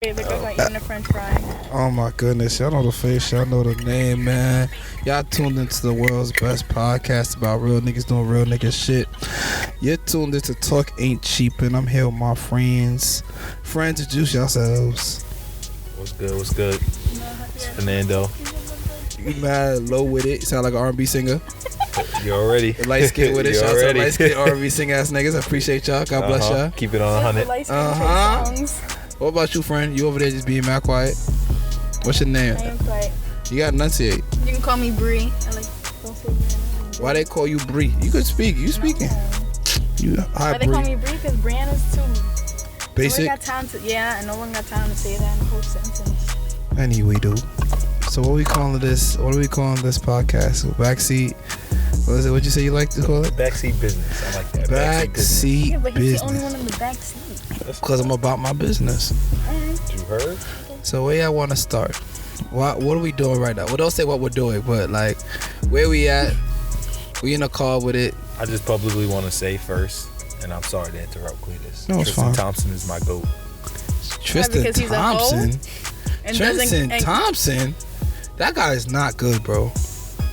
They're going to eat a french fry. Oh my goodness, y'all know the face, y'all know the name, man. Y'all tuned into the world's best podcast about real niggas doing real nigga shit. You're tuned into Talk Ain't Cheap, and I'm here with my friends. Friends, introduce yourselves. What's good? It's Fernando. You mad low with it, you sound like an R&B singer. You already. Light skin with it, shout out to light skin R&B singer ass niggas. I appreciate y'all, God bless y'all. Keep it on 100. What about you, friend? You over there just being mad quiet? What's your name? I am quiet. You gotta enunciate. You can call me Bree. Don't say Brianna. Why they call you Bree? You could speak. You speaking. Hi, Why they call me Bree? Because Brianna's too basic. No one got time to say that in the whole sentence. Anyway, dude. So what are we calling this podcast? Backseat. What is it? What'd you say you like to call it? Backseat business. I like that. Backseat Yeah, but he's business. the only one in the backseat. Because I'm about my business. You heard? So where y'all want to start? What are we doing right now? Well, don't say what we're doing, but like, where we at? We in a car with it. I just publicly want to say first, and I'm sorry to interrupt, Cletus. No, it's fine. Tristan Thompson is my GOAT. Tristan because he's a hoe? Thompson. And Tristan Thompson. That guy is not good, bro.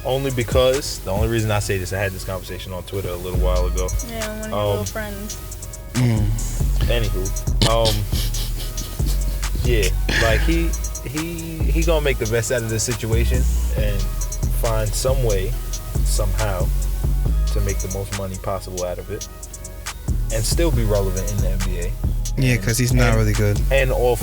Only because the only reason I say this, I had this conversation on Twitter a little while ago. Yeah, one of your little friends. Anywho, yeah, like he gonna make the best out of the situation and find some way, somehow, to make the most money possible out of it, and still be relevant in the NBA. Yeah, because he's not really good. And off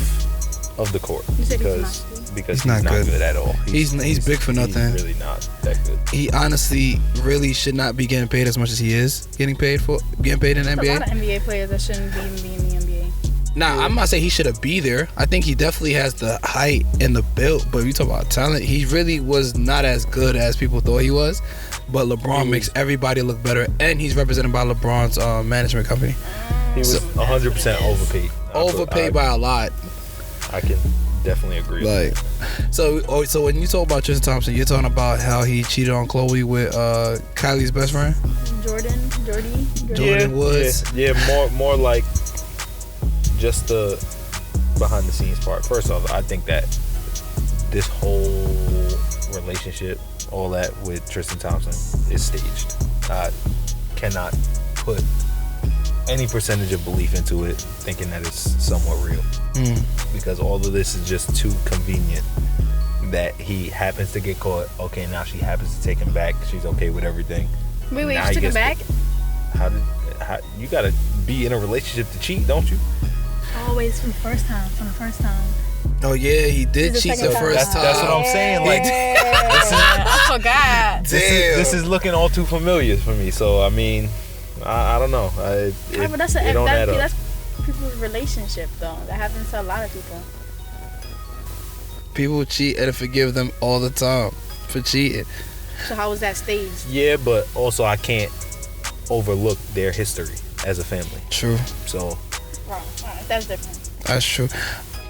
of the court because he's not good at all. He's big for nothing. He's really not that good. He honestly really should not be getting paid as much as he is getting paid in the There's NBA. a lot of NBA players that shouldn't even be in the NBA. Nah, I'm not saying he should have be there. I think he definitely has the height and the build. But if you talk about talent, he really was not as good as people thought he was. But LeBron makes everybody look better, and he's represented by LeBron's management company. He was 100% overpaid. Overpaid by a lot. I can definitely agree. Like, so when you talk about Tristan Thompson, you're talking about how he cheated on Chloe with Kylie's best friend, Jordan Woods. Yeah, more like just the behind the scenes part. First off, I think that this whole relationship, all that with Tristan Thompson, is staged. I cannot put any percentage of belief into it, thinking that it's somewhat real. Because all of this is just too convenient that he happens to get caught. Okay, now she happens to take him back. She's okay with everything. Wait, you took him back? How you gotta be in a relationship to cheat, don't you? Always from the first time. Oh yeah, he did cheat the first time. That's what I'm saying. Like, I forgot. This is looking all too familiar for me. So I mean, I don't know. But that's people's relationship though. That happens to a lot of people. People cheat and forgive them all the time for cheating. So how was that staged? Yeah, but also I can't overlook their history as a family. True. So. Right. That's different. That's true.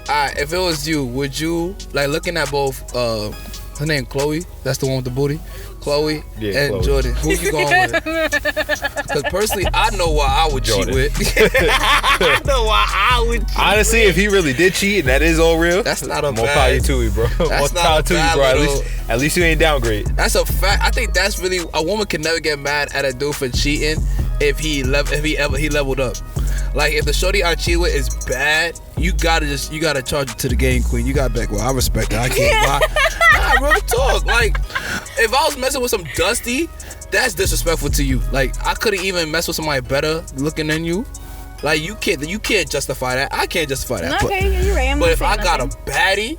Alright, if it was you, would you like looking at both? Her name Chloe. That's the one with the booty. Chloe and Chloe. Jordan. Who you going with? Because personally, I know why I would Jordan. cheat with. I know why I would cheat. Honestly, if he really did cheat and that is all real, that's not a more bad. power to you, bro. That's more not power a to you, bad bro. At least you ain't downgrade. That's a fact. I think that's really a woman can never get mad at a dude for cheating if he leveled up. Like if the shorty I cheat with is bad, you gotta charge it to the game queen. You got back. Well, I respect that. I can't. Nah, real talk. Like if I was messing with some dusty, that's disrespectful to you. Like I couldn't even mess with somebody better looking than you. Like you can't justify that. I can't justify that. Okay, you're right. But if I got a baddie,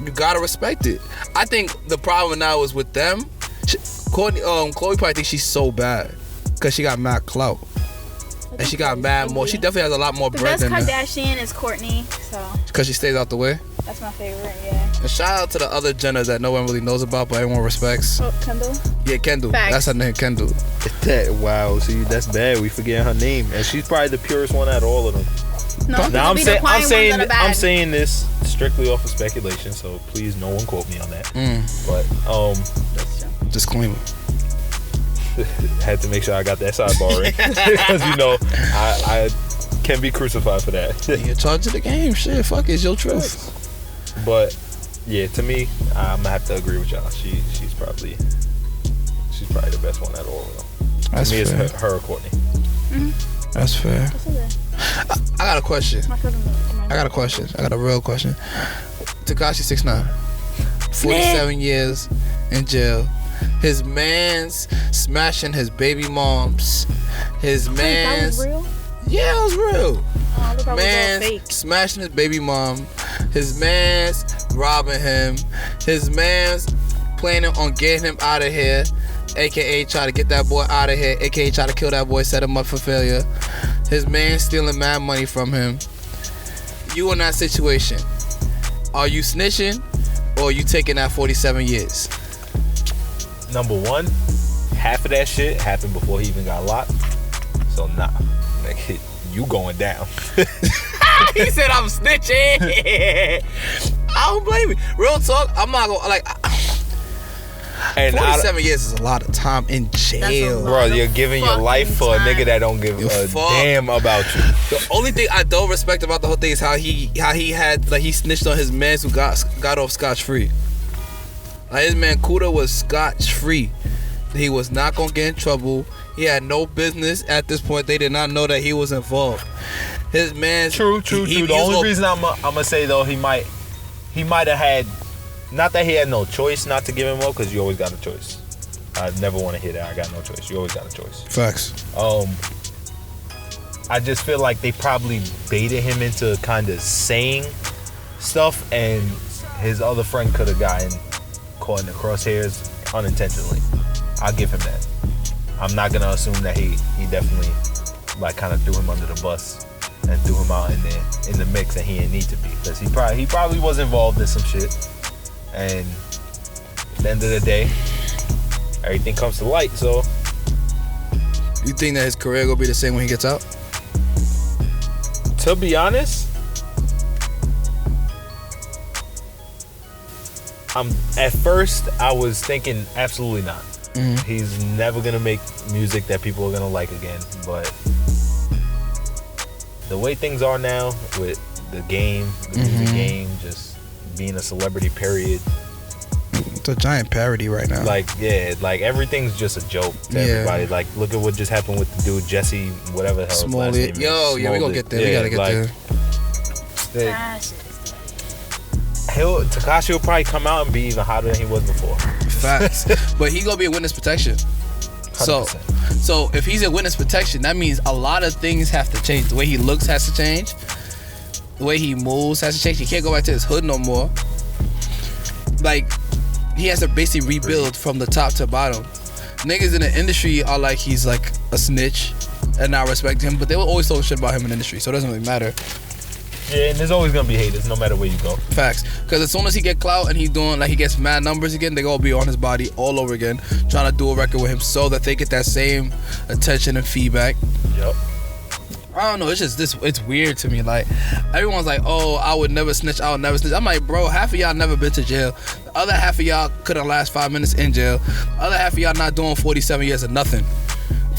you gotta respect it. I think the problem now is with them. Chloe probably thinks she's so bad because she got mad clout. And she got mad more. She definitely has a lot more bread than the best Kardashian is Kourtney, so. Because she stays out the way. That's my favorite, yeah. And shout out to the other Jenners that no one really knows about, but everyone respects. Oh, Kendall? Yeah, Kendall. Facts. That's her name, Kendall. Wow, see, that's bad. We forget her name, and she's probably the purest one out of all of them. No, now I'm saying this strictly off of speculation, so please, no one quote me on that. But that's true. Disclaimer. Had to make sure I got that sidebar in because I can be crucified for that. You're in charge of the game. Shit, fuck it, it's your truth. But yeah, to me, I'm gonna have to agree with y'all. She's probably the best one out of all of them. That's to me, fair. it's her or Courtney. Mm-hmm. That's fair. I got a question. I got a real question. Tekashi 6ix9ine, 47 years in jail. His man's smashing his baby moms. His man's. That was real? Yeah, it was real. Oh, I Man's smashing his baby mom. His man's robbing him. His man's planning on getting him out of here. AKA try to get that boy out of here. AKA try to kill that boy, set him up for failure. His man stealing mad money from him. You in that situation. Are you snitching or are you taking that 47 years? Number one, half of that shit happened before he even got locked. So nah, nigga, you going down. He said I'm snitching. I don't blame you. Real talk, I'm not gonna like. And 47 years is a lot of time in jail. Bro, you're giving your life for a nigga that don't give a damn about you. The only thing I don't respect about the whole thing is how he had, like, he snitched on his mans who got off scotch-free. Like, his man Kuda was scotch-free. He was not gonna get in trouble. He had no business at this point. They did not know that he was involved. His man. True. The only reason I'm gonna say though, he might have had. Not that he had no choice not to give him up, because you always got a choice. I never want to hear that. I got no choice. You always got a choice. Facts. I just feel like they probably baited him into kind of saying stuff, and his other friend could have gotten caught in the crosshairs unintentionally. I'll give him that. I'm not gonna assume that he definitely like kind of threw him under the bus and threw him out in the mix, and he didn't need to be, because he probably was involved in some shit. And at the end of the day, everything comes to light. So, you think that his career gonna be the same when he gets out? To be honest, at first I was thinking absolutely not. Mm-hmm. He's never gonna make music that people are gonna like again. But the way things are now with the music game, just being a celebrity, period. It's a giant parody right now. Like, yeah, like everything's just a joke to everybody. Like, look at what just happened with the dude Jesse, whatever the hell his last name is. Yo, yeah, we gonna get there. We gotta get there. Tekashi will probably come out and be even hotter than he was before. Facts. But he gonna be in witness protection. 100%. So if he's in witness protection, that means a lot of things have to change. The way he looks has to change. The way he moves has to change. He can't go back to his hood no more. Like, he has to basically rebuild from the top to bottom. Niggas in the industry are like he's like a snitch and I respect him, but they will always talk shit about him in the industry, so it doesn't really matter. Yeah, and there's always gonna be haters no matter where you go. Facts. Because as soon as he get clout and he's doing, like, he gets mad numbers again, they gonna be on his body all over again, trying to do a record with him so that they get that same attention and feedback. Yep. I don't know, it's just this, it's weird to me. Like, everyone's like, oh, I would never snitch. I'm like, bro, half of y'all never been to jail. The other half of y'all couldn't last 5 minutes in jail. The other half of y'all not doing 47 years of nothing.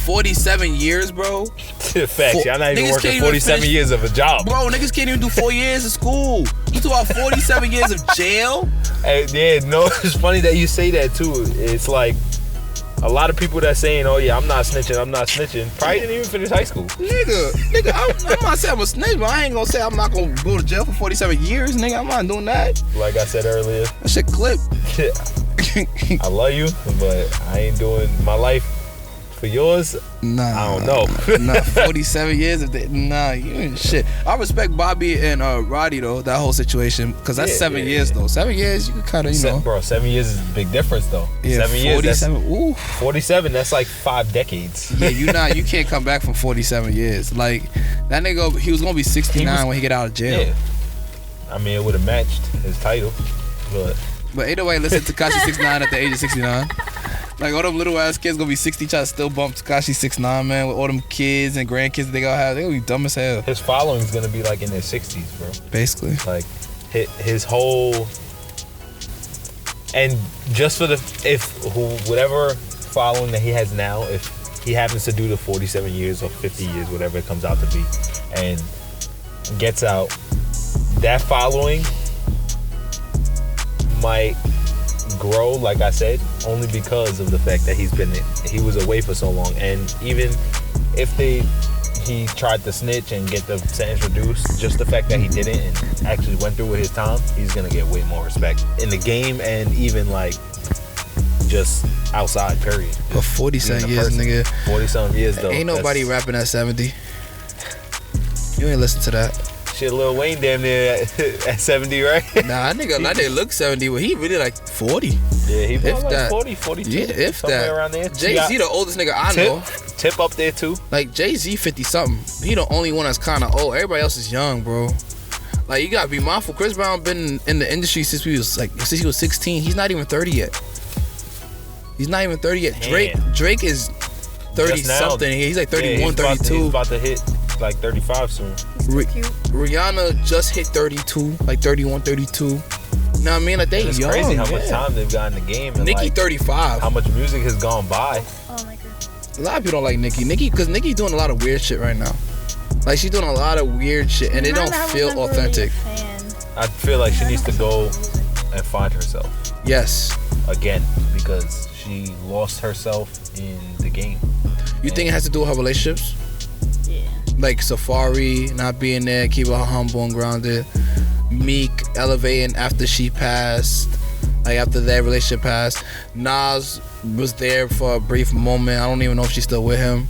47 years, bro. Facts. Y'all not even working 47 years of a job. Bro, niggas can't even do 4 years of school. You talk about 47 years of jail? Hey, yeah, no, it's funny that you say that too. It's like a lot of people that saying, oh yeah, I'm not snitching, probably didn't even finish high school. Nigga, I'm not saying I'm a snitch, but I ain't gonna say I'm not gonna go to jail for 47 years, nigga. I'm not doing that. Like I said earlier. That shit clip. I love you, but I ain't doing my life for yours. Nah. I don't know. Nah, 47 years of that. Nah, you ain't shit. I respect Bobby and Roddy though, that whole situation, because that's 7 years though. 7 years, you can kind of, know. Bro, 7 years is a big difference though. Yeah, 7 years. 47. Ooh. 47. That's like 5 decades. Yeah, you can't come back from 47 years. Like, that nigga, he was gonna be 69 when he get out of jail. Yeah. I mean, it would have matched his title, But either way, listen to Tekashi 6ix9ine at the age of 69. Like, all them little ass kids gonna be 60 trying to still bump Tekashi 6ix9ine, man, with all them kids and grandkids that they gonna have. They gonna be dumb as hell. His following's gonna be like in their 60s, bro. Basically. Like, his whole, and just for whatever following that he has now, if he happens to do the 47 years or 50 years, whatever it comes out to be, and gets out, that following might grow, like I said, only because of the fact that he was away for so long. And even if he tried to snitch and get the sentence reduced, just the fact that he didn't and actually went through with his time, he's gonna get way more respect in the game and even like just outside, period. But 40-something years, nigga. 40-something years, though. Ain't nobody rapping at 70. You ain't listen to that. Shit, Lil Wayne damn near at 70, right? Nah, that nigga look 70, but he really like 40. Yeah, he If like that. 40, 42. Yeah, if somewhere that. around there. Jay-Z the oldest nigga I know. Tip up there too. Like Jay-Z 50-something. He the only one that's kind of old. Everybody else is young, bro. Like you gotta be mindful. Chris Brown been in the industry since he was 16. He's not even 30 yet. He's not even 30 yet. Damn. Drake is 30-something. He's like 31, 32. He's about to hit like 35 soon. Rihanna just hit 32, like 31, 32. You know what I mean? Like they It's young. crazy how much time they've got in the game. And Nicki like, 35. how much music has gone by. Oh my god. A lot of people don't like Nicki, because Nicki doing a lot of weird shit right now. Like she's doing a lot of weird shit, and it don't feel authentic. I feel like she needs to go and find herself Yes. again because she lost herself in the game. You think it has to do with her relationships? Yeah. Like Safari not being there, keeping her humble and grounded. Meek elevating after she passed, like after that relationship passed. Nas was there for a brief moment. I don't even know if she's still with him.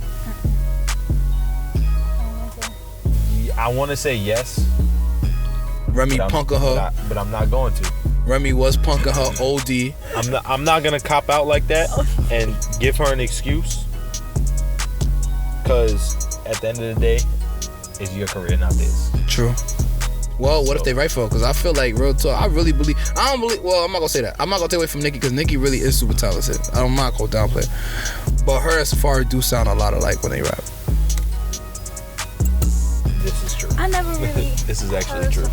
I want to say yes. Remy punking her. But I'm not going to. Remy was punking her OD. I'm not gonna cop out like that and give her an excuse. Cause at the end of the day, it's your career, not this. True. Well, what if they right for her? Because I feel like, real talk, I don't believe, well, I'm not going to say that. I'm not going to take away from Nicki because Nicki really is super talented. I'm not going to downplay it. But her and Safari do sound a lot alike when they rap. This is true. I never really. This is actually true.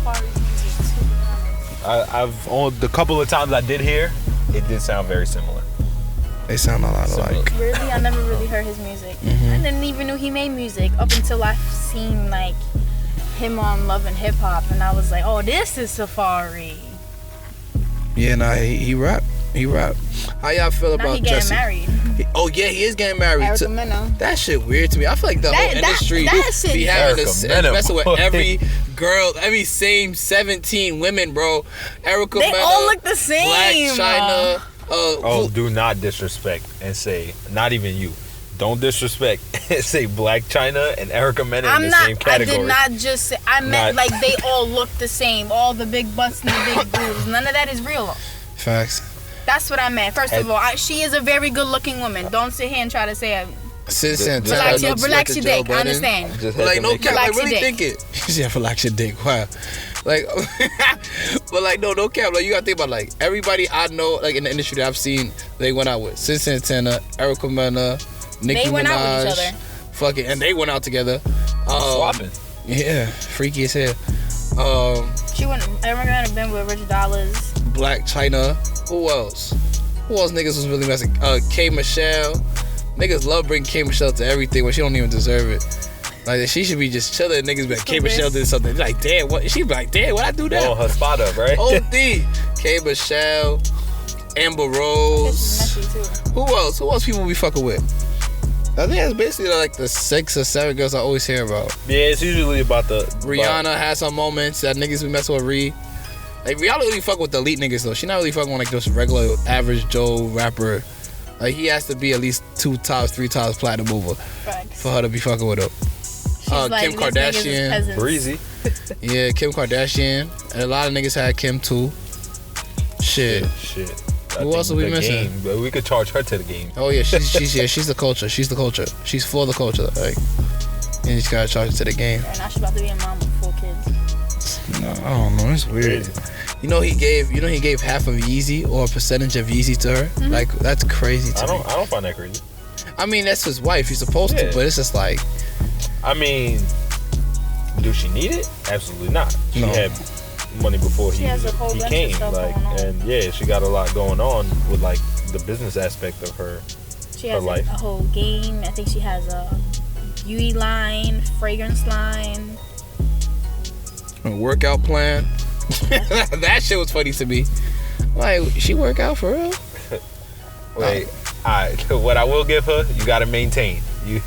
I've on the couple of times I did hear, it did sound very similar. They sound a lot alike. Really, I never really heard his music. Mm-hmm. I didn't even know he made music up until I seen like him on Love and Hip Hop, and I was like, oh, this is Safari. Yeah, nah, he rap. He rap. How y'all feel Now about he getting Jesse? married. He is getting married. Erica Mena. That shit weird to me. I feel like the whole industry that be having Erica Mena, messing with boy. every girl, every same 17 women, bro. Erica They Mena, all look the same. Black China. Do not disrespect and say, not even you. Don't disrespect and say Black China and Erica Mena in the same category. I did not just say. I meant like they all look the same. All the big butts and the big boobs. None of that is real. Facts. That's what I meant. First of all, she is a very good-looking woman. Don't sit here and try to say relax your dick. I understand. Like no cap, I Relax your really dick. think it. Yeah, relax your dick. Wow. Like, but like no cap. Like you gotta think about like everybody I know like in the industry that I've seen. They went out with Sis Santana, Erica Mena, Nicki Minaj. They went out with each other. Fuck it, and they went out together. Swapping. Yeah, freaky as hell. She went. Erica had been with Rich Dollars. Black China. Who else? Who else niggas was really messing? K Michelle. Niggas love bringing K Michelle to everything when she don't even deserve it. Like she should be just chilling. Niggas be like, K Michelle did something. Like damn, what? She be like, damn, what I do now? Oh, her spot up, right? OD. K Michelle, Amber Rose. Who else? Who else people be fucking with? I think that's basically like the 6 or 7 girls I always hear about. Yeah, it's usually about the Rihanna has some moments that niggas be messing with Ree. Like Rihanna really fuck with the elite niggas though. She not really fucking with like just regular average Joe rapper. Like he has to be at least 2 times, 3 times platinum over for her to be fucking with him. Like, Kim Kardashian, breezy. Yeah, Kim Kardashian. And a lot of niggas had Kim too. Shit. Who else are we missing? But we could charge her to the game. Oh yeah, she's the culture. She's the culture. She's for the culture. Like, and you just gotta charge her to the game. And now she's about to be a mom with 4 kids. No, I don't know. It's weird. You know he gave half of Yeezy or a percentage of Yeezy to her. Mm-hmm. Like that's crazy to me. I don't find that crazy. I mean that's his wife. He's supposed to, but it's just like. I mean, do she need it? Absolutely not. She had money before he came. Like, and yeah, she got a lot going on with like the business aspect of her. She has life. a whole game. I think she has a beauty line, fragrance line, a workout plan. That shit was funny to me. Like, she work out for real? Wait, what I will give her, you gotta maintain. You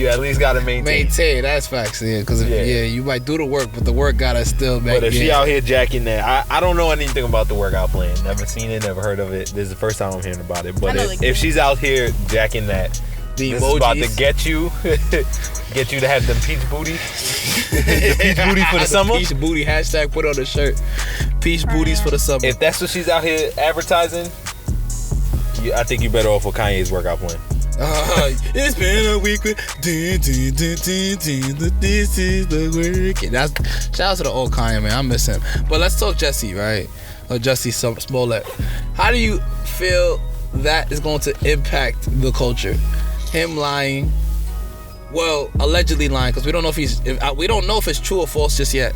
at least gotta maintain. That's facts, yeah. Because you might do the work, but the work gotta still make. But if she out here jacking that, I don't know anything about the workout plan. Never seen it, never heard of it. This is the first time I'm hearing about it. But if she's out here jacking that, the this emojis. Is about to get you to have them peach booty. The peach booty for the summer. Peach booty hashtag put on the shirt. Peach booties for the summer. If that's what she's out here advertising, I think you better off with Kanye's workout plan. It's been a week with this is the work. Shout out to the old Kanye, man. I miss him. But let's talk Jesse, right? Or Jesse Smollett. How do you feel that is going to impact the culture? Him lying, well, allegedly lying, because we don't know if it's true or false just yet.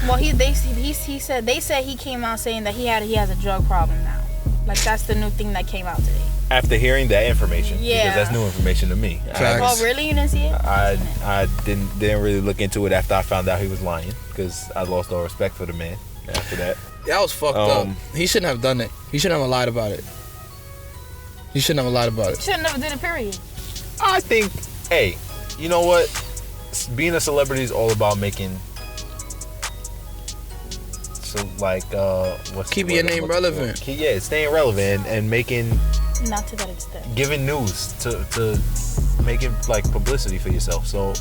Well, they said he came out saying that he has a drug problem now. Like, that's the new thing that came out today. After hearing that information, because that's new information to me. Oh, really? You didn't see it? I didn't really look into it after I found out he was lying, because I lost all respect for the man after that. That was fucked up. He shouldn't have done it. He shouldn't have lied about it. He shouldn't have lied about it. He should have never did it, period. I think, hey, you know what? Being a celebrity is all about making... So, like, keeping your name relevant. Staying relevant and making... Not to that extent. Giving news to making like publicity for yourself. So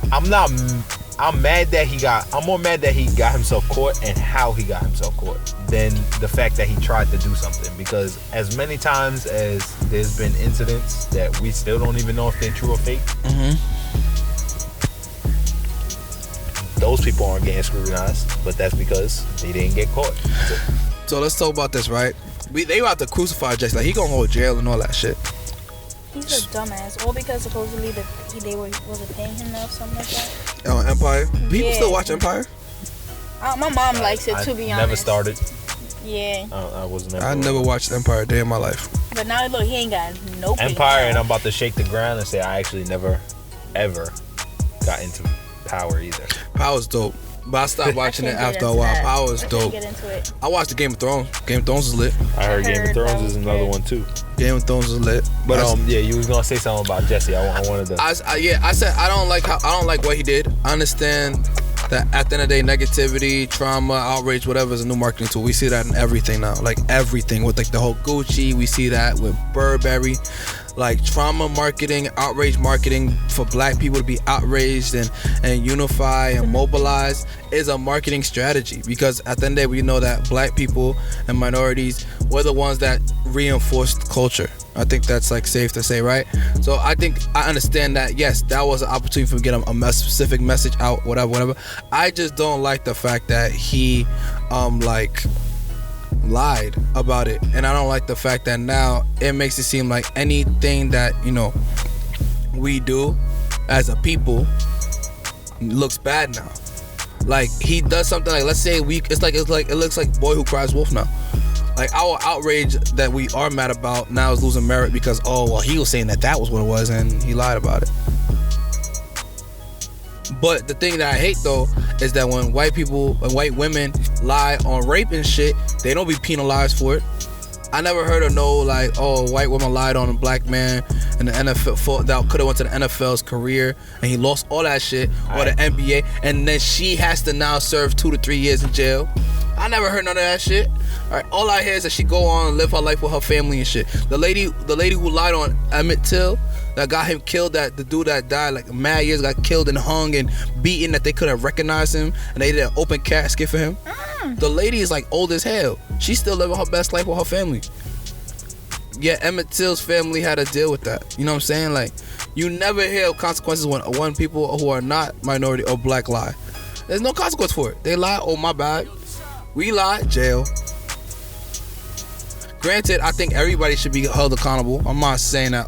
I'm mad that I'm more mad that he got himself caught and how he got himself caught than the fact that he tried to do something. Because as many times as there's been incidents that we still don't even know if they're true or fake, those people aren't getting scrutinized, but that's because they didn't get caught. So let's talk about this, right? They about to crucify Jesse. Like, he gonna go to jail and all that shit. He's a dumbass. All because supposedly they wasn't paying him enough, something like that. Oh, Empire? People still watch Empire? My mom likes it, to be honest. Never started. Yeah. I never watched Empire a day in my life. But now look, he ain't got no Empire, and I'm about to shake the ground and say I actually never, ever got into Power either. Power's dope. But I stopped watching it after a while. Power is dope. I watched the Game of Thrones. Game of Thrones is lit. I heard Game of Thrones is another one too. Game of Thrones is lit. But you was gonna say something about Jesse. I wanted to. I said I don't like what he did. I understand that at the end of the day, negativity, trauma, outrage, whatever is a new marketing tool. We see that in everything now. Like everything with like the whole Gucci. We see that with Burberry. Like trauma marketing, outrage marketing for black people to be outraged and unify and mobilize is a marketing strategy, because at the end of the day we know that black people and minorities were the ones that reinforced culture. I think that's like safe to say, right? So I think I understand that, yes, that was an opportunity for me to get a specific message out, whatever. I just don't like the fact that he lied about it, and I don't like the fact that now it makes it seem like anything that we do as a people looks bad now. Like he does something like, let's say it looks like Boy Who Cries Wolf now. Like our outrage that we are mad about now is losing merit because he was saying that was what it was and he lied about it. But the thing that I hate though is that when white women lie on rape and shit, they don't be penalized for it. I never heard of white woman lied on a black man in the NFL that could have went to the NFL's career and he lost all that shit, or the NBA, and then she has to now serve 2 to 3 years in jail. I never heard none of that shit. All I hear is that she go on and live her life with her family and shit. The lady who lied on Emmett Till, that got him killed, that the dude that died like mad years, got killed and hung and beaten, that they couldn't recognize him and they did an open casket for him. The lady is like old as hell. She's still living her best life with her family. Yeah, Emmett Till's family had to deal with that. You know what I'm saying? Like, you never hear of consequences when people who are not minority or black lie. There's no consequence for it. They lie, oh my bad. We lie, jail. Granted, I think everybody should be held accountable. I'm not saying that,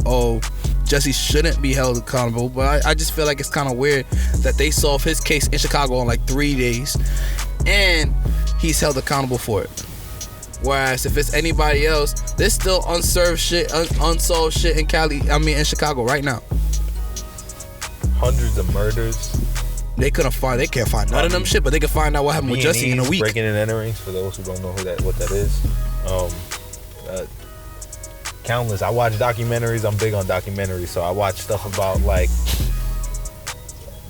Jesse shouldn't be held accountable, but I just feel like it's kind of weird that they solved his case in Chicago in like 3 days and he's held accountable for it. Whereas if it's anybody else, there's still unsolved shit in Chicago right now. hundreds of murders. They can't find none of them shit, but they can find out what happened with Jesse in a week. Breaking and enterings, for those who don't know what that is. Countless. I watch documentaries. I'm big on documentaries, so I watch stuff about like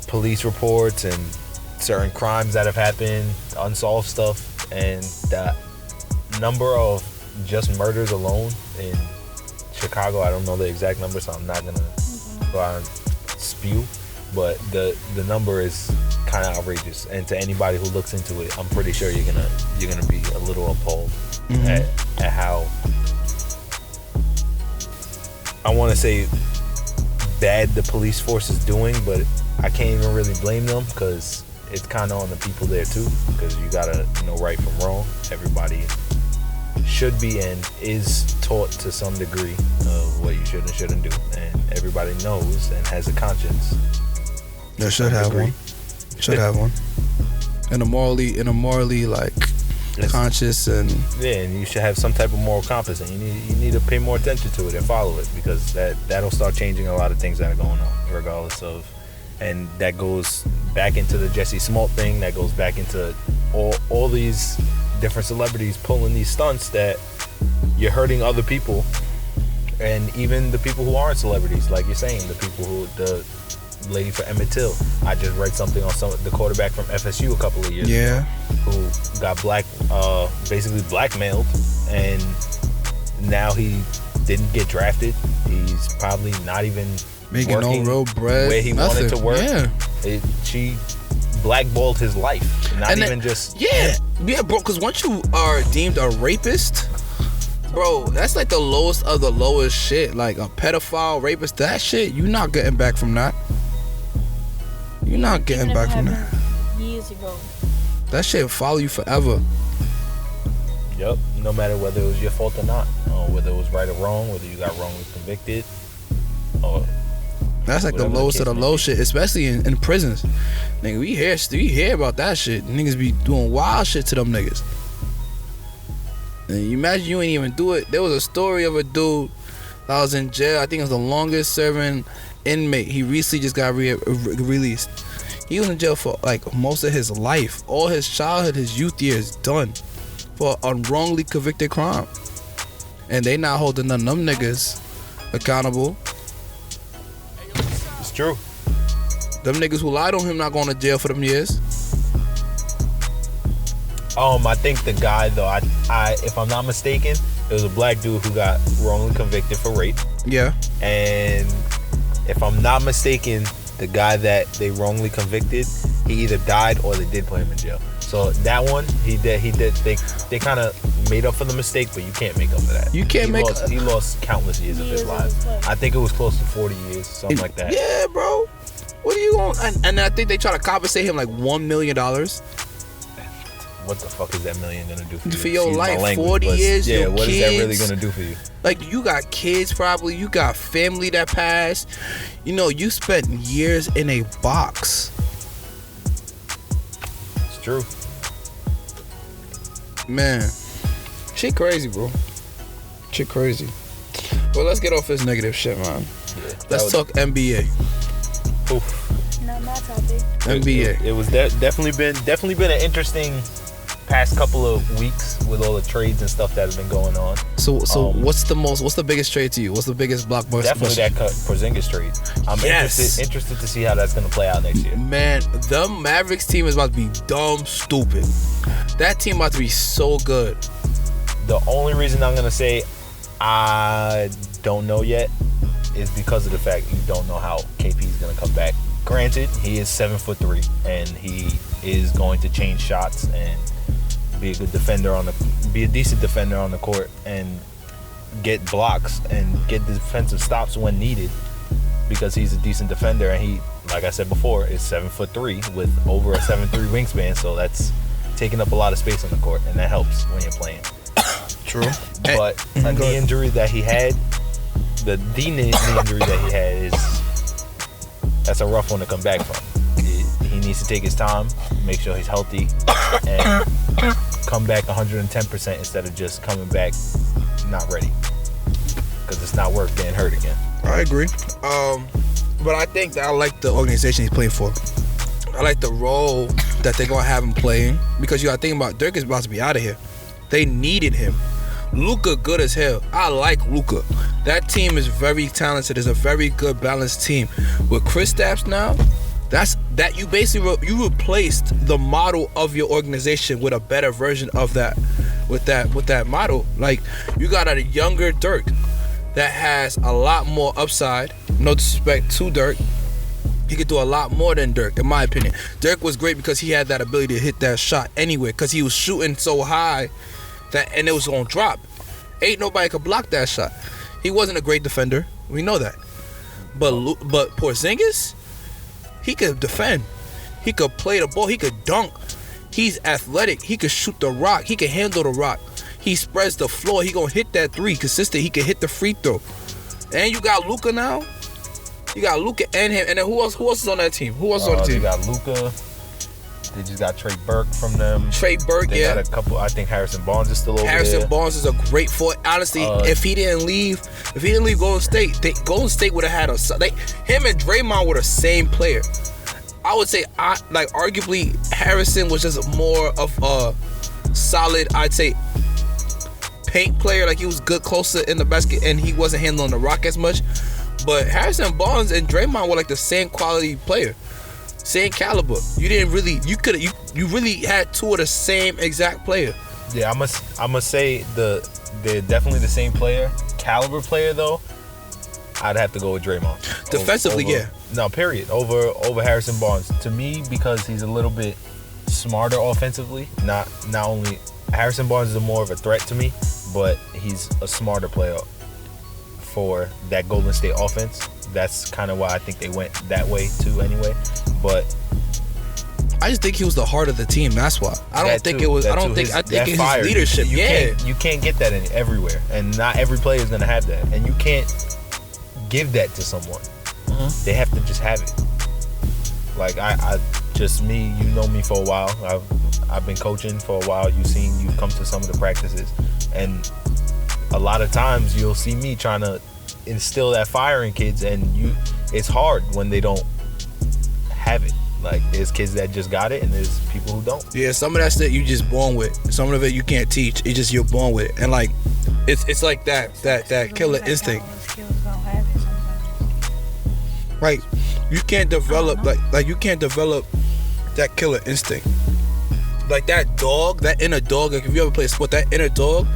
police reports and certain crimes that have happened, unsolved stuff, and the number of just murders alone in Chicago. I don't know the exact number, so I'm not gonna go out and spew. But the number is kind of outrageous, and to anybody who looks into it, I'm pretty sure you're gonna be a little appalled at how, I want to say, bad the police force is doing, but I can't even really blame them because it's kind of on the people there too. Because you gotta know right from wrong. Everybody should be and is taught to some degree of what you should and shouldn't do, and everybody knows and has a conscience. That should have one. Should have one. In a morally like conscious and and you should have some type of moral compass, and you need to pay more attention to it and follow it, because that'll start changing a lot of things that are going on, regardless of. And that goes back into the Jesse Smollett thing. That goes back into all these different celebrities pulling these stunts that you're hurting other people, and even the people who aren't celebrities, like you're saying, the people who the lady for Emmett Till. I just read something on the quarterback from FSU a couple of years ago, who got basically blackmailed, and now he didn't get drafted. He's probably not even making no real bread where he wanted to work. Yeah. She blackballed his life, bro. Because once you are deemed a rapist, bro, that's like the lowest of the lowest shit. Like a pedophile, rapist, that shit, you're not getting back from that. You're not getting back from that. Years ago. That shit will follow you forever. Yep. No matter whether it was your fault or not, or whether it was right or wrong, whether you got wrongly convicted, or that's like the lowest of the low shit, especially in prisons. Nigga, we hear about that shit. Niggas be doing wild shit to them niggas. And you imagine you ain't even do it. There was a story of a dude that was in jail. I think it was the longest serving inmate. He recently just got released. He was in jail for like most of his life. All his childhood, his youth years done for a wrongly convicted crime. And they not holding none of them niggas accountable. It's true. Them niggas who lied on him not going to jail for them years. I think the guy though, I if I'm not mistaken, it was a black dude who got wrongly convicted for rape. Yeah. And if I'm not mistaken, the guy that they wrongly convicted, he either died or they did put him in jail. So that one, he did. They kind of made up for the mistake, but you can't make up for that. You can't He lost countless years of his life. I think it was close to 40 years, something like that. Yeah, bro. What are you going? And I think they try to compensate him like $1 million. What the fuck is that million gonna do for you? For your life, 40 years, yeah, your what kids, is that really gonna do for you? Like, you got kids probably, you got family that passed. You know, you spent years in a box. It's true. Man, shit crazy, bro. Shit crazy. Well, let's get off this negative shit, man. Yeah, let's talk NBA. Oof. Not my topic. NBA. It was definitely been an interesting past couple of weeks with all the trades and stuff that has been going on. So what's the biggest trade to you? What's the biggest blockbuster? Definitely that Porzingis trade. I'm interested to see how that's going to play out next year. Man, the Mavericks team is about to be dumb stupid. That team about to be so good. The only reason I'm going to say I don't know yet is because of the fact you don't know how KP is going to come back. Granted, he is 7'3" and he is going to change shots and be a decent defender on the court and get blocks and get defensive stops when needed, because he's a decent defender, and he, like I said before, is 7'3" with over a 7'3" wingspan, so that's taking up a lot of space on the court, and that helps when you're playing. True. But a knee injury that he had, the knee injury that he had that's a rough one to come back from. He needs to take his time, make sure he's healthy, and come back 110% instead of just coming back not ready. Because it's not worth getting hurt again. I agree. But I think that I like the organization he's playing for. I like the role that they're gonna have him playing, because you gotta think about Dirk is about to be out of here. They needed him. Luka good as hell. I like Luka. That team is very talented. It's a very good balanced team. With Kristaps now, you basically you replaced the model of your organization with a better version of that. With that model, like, you got a younger Dirk that has a lot more upside. No disrespect to Dirk. He could do a lot more than Dirk, in my opinion. Dirk was great because he had that ability to hit that shot anywhere, because he was shooting so high and it was gonna drop. Ain't nobody could block that shot. He wasn't a great defender. We know that. But Porzingis, he could defend. He could play the ball. He could dunk. He's athletic. He could shoot the rock. He can handle the rock. He spreads the floor. He gonna hit that three consistent. He can hit the free throw. And you got Luka now. You got Luka and him. And then who else is on that team? Who else is on the team? They got Luka. They just got Trey Burke from them. Trey Burke, they got a couple. I think Harrison Barnes is still over there. Harrison Barnes is a great forward. Honestly, if he didn't leave Golden State, Golden State would have had him and Draymond were the same player. I would say, arguably, Harrison was just more of a solid, I'd say, paint player. Like, he was good closer in the basket, and he wasn't handling the rock as much. But Harrison Barnes and Draymond were like the same quality player, same caliber. You really had two of the same exact player. Yeah, I must say they're definitely the same player. Caliber player though, I'd have to go with Draymond. Defensively, yeah. No, period. Over Harrison Barnes. To me, because he's a little bit smarter offensively. Not only Harrison Barnes is more of a threat to me, but he's a smarter player for that Golden State offense. That's kind of why I think they went that way too anyway. But I just think he was the heart of the team. That's why. I think it's his leadership. You can't get that everywhere, and not every player is gonna have that, and you can't give that to someone. Mm-hmm. They have to just have it. Like I just me. You know me for a while. I've been coaching for a while. You come to some of the practices, and a lot of times you'll see me trying to instill that fire in kids, and it's hard when they don't have it. Like, there's kids that just got it, and there's people who don't. Yeah, some of that stuff you just born with. Some of it you can't teach. It's just you're born with it. And like, it's like that killer instinct. Right. You can't develop like you can't develop that killer instinct. Like that dog, that inner dog. Like if you ever play a sport, that inner dog,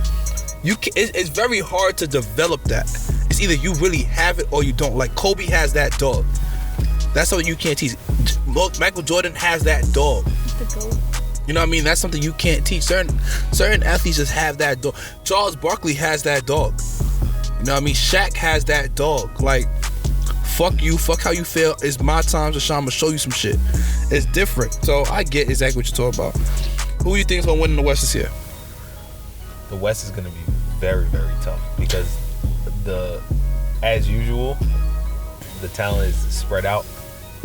it's very hard to develop that. It's either you really have it or you don't. Like Kobe has that dog. That's something you can't teach. Michael Jordan has that dog. You know what I mean? That's something you can't teach. Certain athletes just have that dog. Charles Barkley has that dog. You know what I mean? Shaq has that dog. Like, fuck you, fuck how you feel. It's my time to shine. I'm gonna show you some shit. It's different. So I get exactly what you're talking about. Who you think is gonna win in the West this year? The West is gonna be very, very tough because as usual, the talent is spread out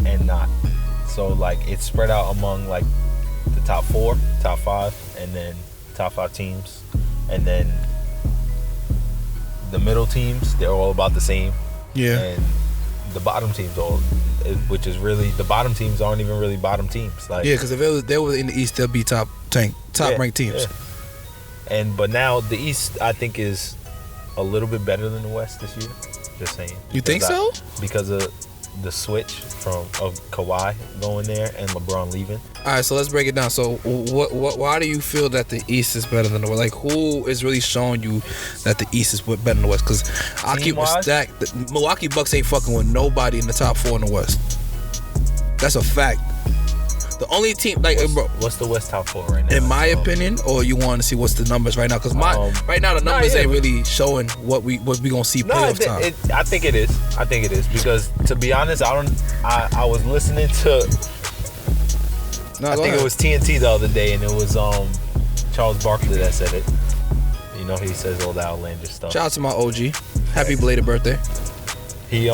and not. So like it's spread out among like the top 4, top 5, and then top 5 teams, and then the middle teams, they're all about the same. Yeah. And the bottom teams which is really, the bottom teams aren't even really bottom teams. Like, yeah, because if they were in the East, they'll be top ranked teams. Yeah. But now the East, I think, is a little bit better than the West this year. Just saying. You think so? Because of the switch of Kawhi going there and LeBron leaving. All right, so let's break it down. So, why do you feel that the East is better than the West? Like, who is really showing you that the East is better than the West? Because I'll keep it stacked. The Milwaukee Bucks ain't fucking with nobody in the top 4 in the West. That's a fact. The only team, like, what's the West top 4 right now? In my opinion, or you want to see what's the numbers right now? Because right now the numbers ain't really showing what we gonna see playoff time. I think it is because, to be honest, I was listening to. I think it was TNT the other day, and it was Charles Barkley that said it. You know, he says all the outlandish stuff. Shout out to my OG. Happy belated birthday. He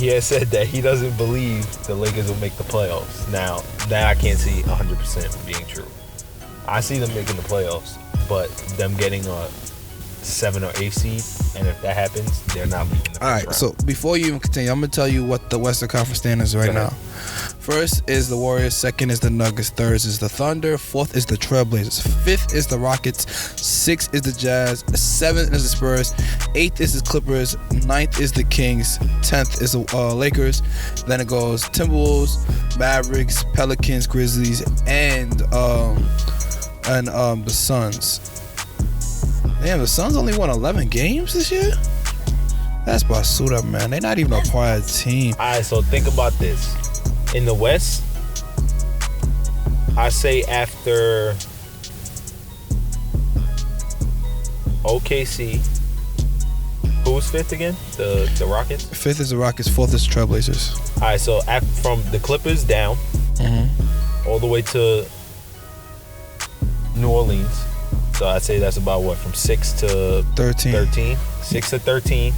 has said that he doesn't believe the Lakers will make the playoffs. Now, that I can't see 100% being true. I see them making the playoffs, but them getting a 7 or 8 seed, And if that happens, they're not leaving. All right, so before you even continue, I'm going to tell you what the Western Conference standings right now. First is the Warriors, second is the Nuggets, third is the Thunder, fourth is the Trailblazers, fifth is the Rockets, sixth is the Jazz, seventh is the Spurs, eighth is the Clippers, ninth is the Kings, 10th is the Lakers. Then it goes Timberwolves, Mavericks, Pelicans, Grizzlies, and the Suns. Damn, the Suns only won 11 games this year? That's basura, man. They're not even a quiet team. All right, so think about this. In the West, I say after OKC, who's fifth again? The Rockets? Fifth is the Rockets, fourth is the Trailblazers. All right, so from the Clippers down, all the way to New Orleans. So I'd say that's about what, from 6 to 13? 6 to 13.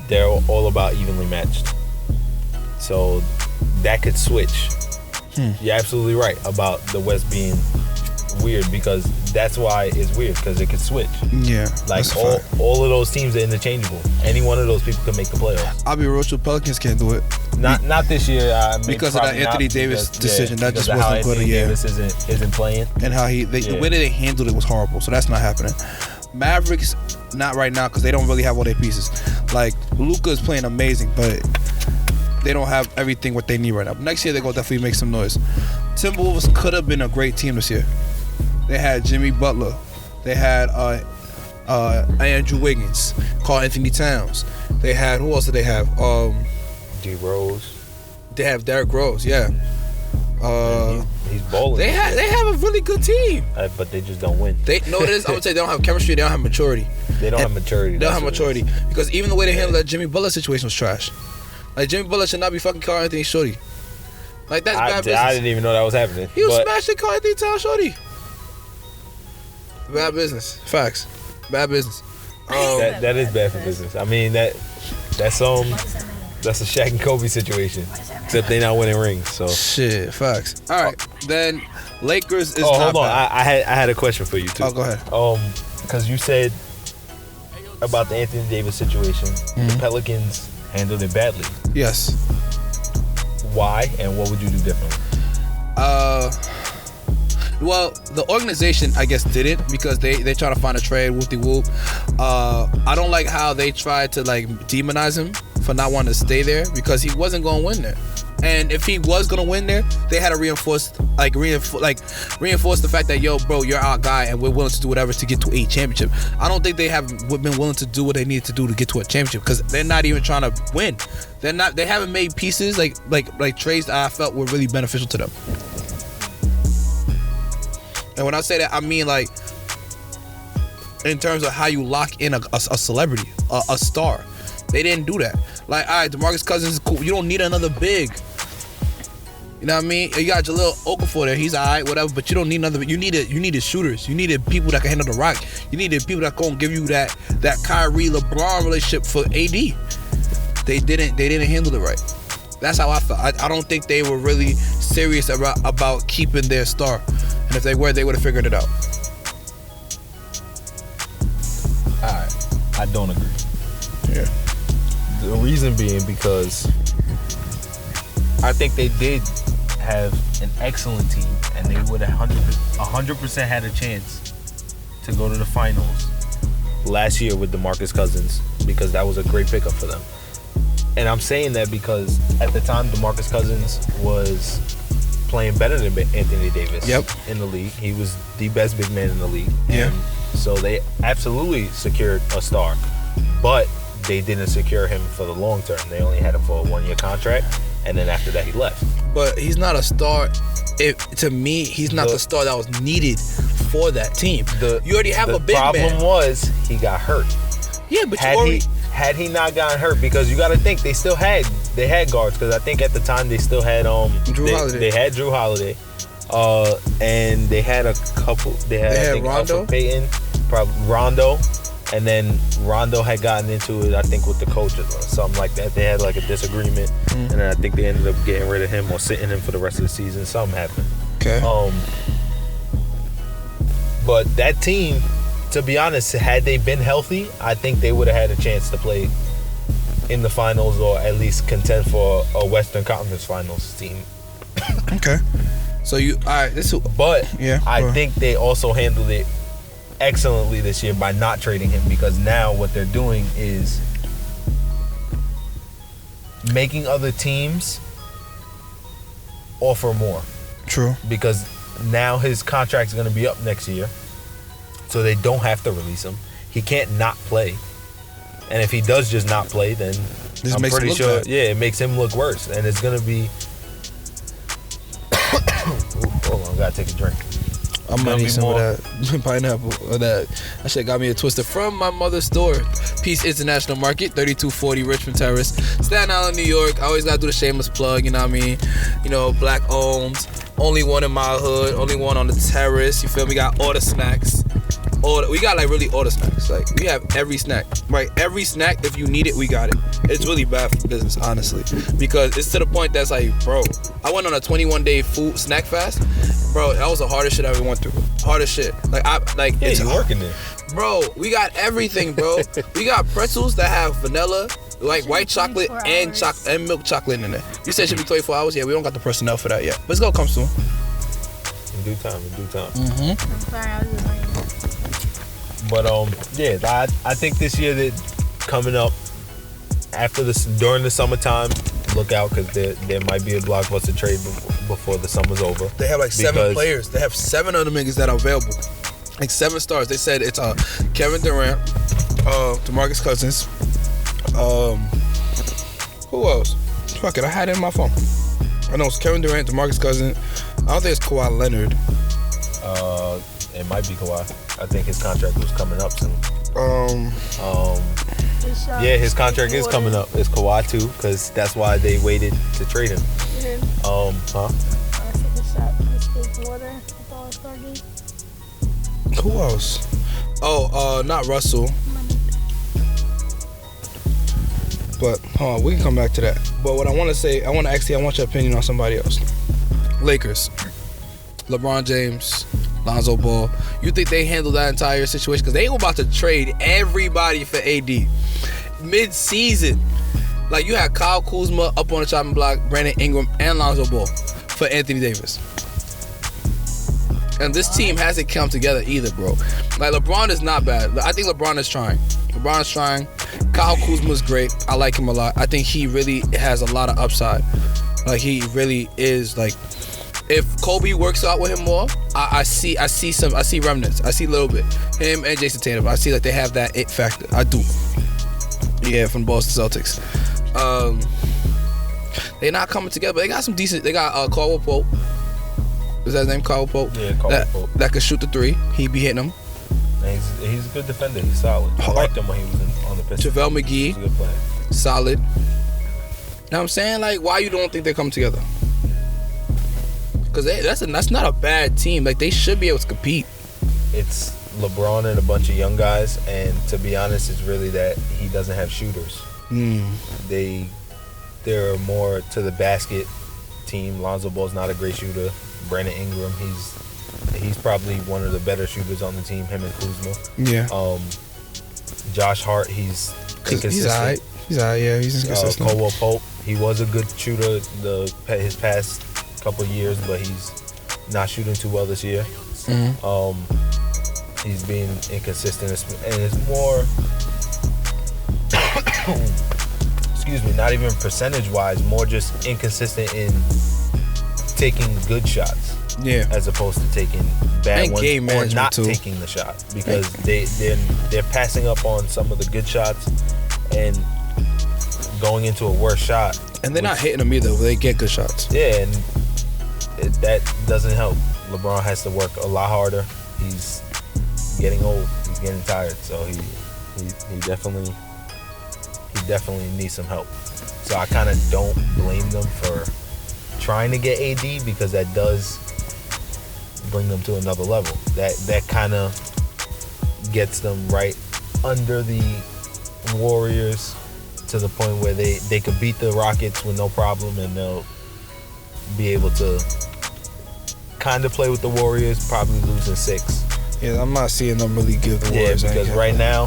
They're all about evenly matched. So that could switch. You're absolutely right about the West being weird, because that's why it's weird, because it could switch. Yeah. Like all of those teams are interchangeable. Any one of those people can make the playoffs. I'll be real, the Pelicans can't do it. Not this year. Because of that Anthony Davis decision. That just wasn't good. Anthony Davis isn't playing. And how the way that they handled it was horrible. So that's not happening. Mavericks, not right now, because they don't really have all their pieces. Like, Luka is playing amazing, but they don't have everything what they need right now. Next year, they're going to definitely make some noise. Timberwolves could have been a great team this year. They had Jimmy Butler. They had Andrew Wiggins, Karl Anthony Towns. They had, who else did they have? D Rose. They have Derrick Rose, yeah. He's bowling. They have a really good team, but they just don't win. I would say they don't have chemistry. They don't have maturity. They don't have maturity. They don't have maturity, because even the way they handled that Jimmy Butler situation was trash. Like, Jimmy Butler should not be fucking Karl Anthony shorty. Like, that's bad business. I didn't even know that was happening. He was smashing Karl Anthony Towns shorty. Bad business. Facts. Bad business. That is bad for business. I mean, that's a Shaq and Kobe situation, except they not winning rings. So shit. Facts. All right. Then Lakers is. Hold on. I had a question for you too. Oh, go ahead. Because you said about the Anthony Davis situation, the Pelicans handled it badly. Yes. Why, and what would you do differently? Well, the organization, I guess, did it because they try to find a trade, whoop-de-whoop. I don't like how they tried to, like, demonize him for not wanting to stay there, because he wasn't going to win there. And if he was going to win there, they had to reinforce the fact that, yo, bro, you're our guy and we're willing to do whatever to get to a championship. I don't think they have been willing to do what they need to do to get to a championship, because they're not even trying to win. They haven't made pieces like trades that I felt were really beneficial to them. And when I say that, I mean, like, in terms of how you lock in a celebrity, a star. They didn't do that. Like, all right, DeMarcus Cousins is cool. You don't need another big. You know what I mean? You got Jahlil Okafor there. He's all right, whatever. But you don't need another. You needed shooters. You needed people that can handle the rock. You needed people that gonna give you that Kyrie LeBron relationship for AD. They didn't handle it right. That's how I felt. I don't think they were really serious about keeping their star. And if they were, they would have figured it out. Alright. I don't agree. Yeah. The reason being because I think they did have an excellent team, and they would have 100% had a chance to go to the finals last year with DeMarcus Cousins, because that was a great pickup for them. And I'm saying that because at the time DeMarcus Cousins was playing better than Anthony Davis in the league. He was the best big man in the league. Yeah. And so they absolutely secured a star, but they didn't secure him for the long term. They only had him for a 1-year contract, and then after that he left. But he's not a star. To me, he's not the star that was needed for that team. You already have a big man. The problem was he got hurt. Yeah, but had he not gotten hurt, because you got to think they had guards, because I think at the time they still had Drew Holiday. They had Drew Holiday, and they had a couple. They had Rondo, Payton, probably Rondo, and then Rondo had gotten into it, I think, with the coach or something like that. They had like a disagreement, and then I think they ended up getting rid of him or sitting him for the rest of the season. Something happened. Okay. But that team to be honest, had they been healthy, I think they would have had a chance to play in the finals or at least contend for a Western Conference Finals team. Okay. So I think they also handled it excellently this year by not trading him, because now what they're doing is making other teams offer more. True. Because now his contract is going to be up next year, so they don't have to release him. He can't not play. And if he does just not play, then I'm pretty sure, it makes him look worse. And it's going to be... hold on, gotta take a drink. I'm gonna need some of that pineapple or that shit got me a twister from my mother's store. Peace International Market, 3240 Richmond Terrace, Staten Island, New York. I always gotta do the shameless plug, you know what I mean? You know, black owned, only one in my hood, only one on the terrace. You feel me? Got all the snacks. We got like really all the snacks. Like we have every snack. Right? Every snack, if you need it, we got it. It's really bad for business, honestly. Because it's to the point that's like, bro, I went on a 21-day food snack fast. Bro, that was the hardest shit I ever went through. Hardest shit. It's working there. Bro, we got everything, bro. We got pretzels that have vanilla, like white chocolate and milk chocolate in it. You said it should be 24 hours? Yeah, we don't got the personnel for that yet. But it's gonna come soon. In due time. Mm-hmm. I'm sorry, I was just waiting. But I think this year that coming up during the summertime, look out, because there might be a blockbuster trade before the summer's over. They have like 7 players. They have 7 of the niggas that are available. Like 7 stars. They said it's Kevin Durant, DeMarcus Cousins. Who else? Fuck it, I had it in my phone. I know it's Kevin Durant, DeMarcus Cousins. I don't think it's Kawhi Leonard. It might be Kawhi. I think his contract was coming up soon. His contract is coming up. It's Kawhi too, because that's why they waited to trade him. Who else? Not Russell. But we can come back to that. But what I want to say, I want your opinion on somebody else. Lakers. LeBron James, Lonzo Ball. You think they handled that entire situation? Because they were about to trade everybody for AD mid-season. Like, you had Kyle Kuzma up on the chopping block, Brandon Ingram, and Lonzo Ball for Anthony Davis. And this team hasn't come together either, bro. Like, LeBron is not bad. I think LeBron is trying. Kyle Kuzma's great. I like him a lot. I think he really has a lot of upside. Like, he really is, like... If Kobe works out with him more, I see remnants. I see a little bit. Him and Jason Tatum. I see like they have that it factor. I do. Yeah, from the Boston Celtics. They're not coming together, but they got some decent. They got Caldwell Pope. Is that his name, Caldwell Pope? Yeah, Caldwell Pope. That could shoot the 3. He be hitting them. And he's a good defender. He's solid. I liked him when he was on the Pistons. JaVale McGee. He's a good player. Solid. You know what I'm saying? Like, why you don't think they come together? Because that's not a bad team. Like, they should be able to compete. It's LeBron and a bunch of young guys, and to be honest, it's really that he doesn't have shooters. They're more to the basket team. Lonzo Ball's not a great shooter. Brandon Ingram, he's probably one of the better shooters on the team. Him and Kuzma. Yeah. Josh Hart, he's inconsistent. He's alright. Yeah, he's inconsistent. Caldwell Pope, he was a good shooter his past couple years, but he's not shooting too well this year. Mm-hmm. He's being inconsistent, and it's more excuse me, not even percentage wise, more just inconsistent in taking good shots, as opposed to taking bad ones or not taking the shot, because they're passing up on some of the good shots and going into a worse shot, and they're not hitting them either. They get good shots. Yeah, and that doesn't help. LeBron has to work a lot harder. He's getting old. He's getting tired. So he definitely needs some help. So I kind of don't blame them for trying to get AD, because that does bring them to another level. That kind of gets them right under the Warriors to the point where they could beat the Rockets with no problem, and they'll be able to kind of play with the Warriors, probably losing 6, Yeah, I'm not seeing them really give the Warriors. Yeah, because right now,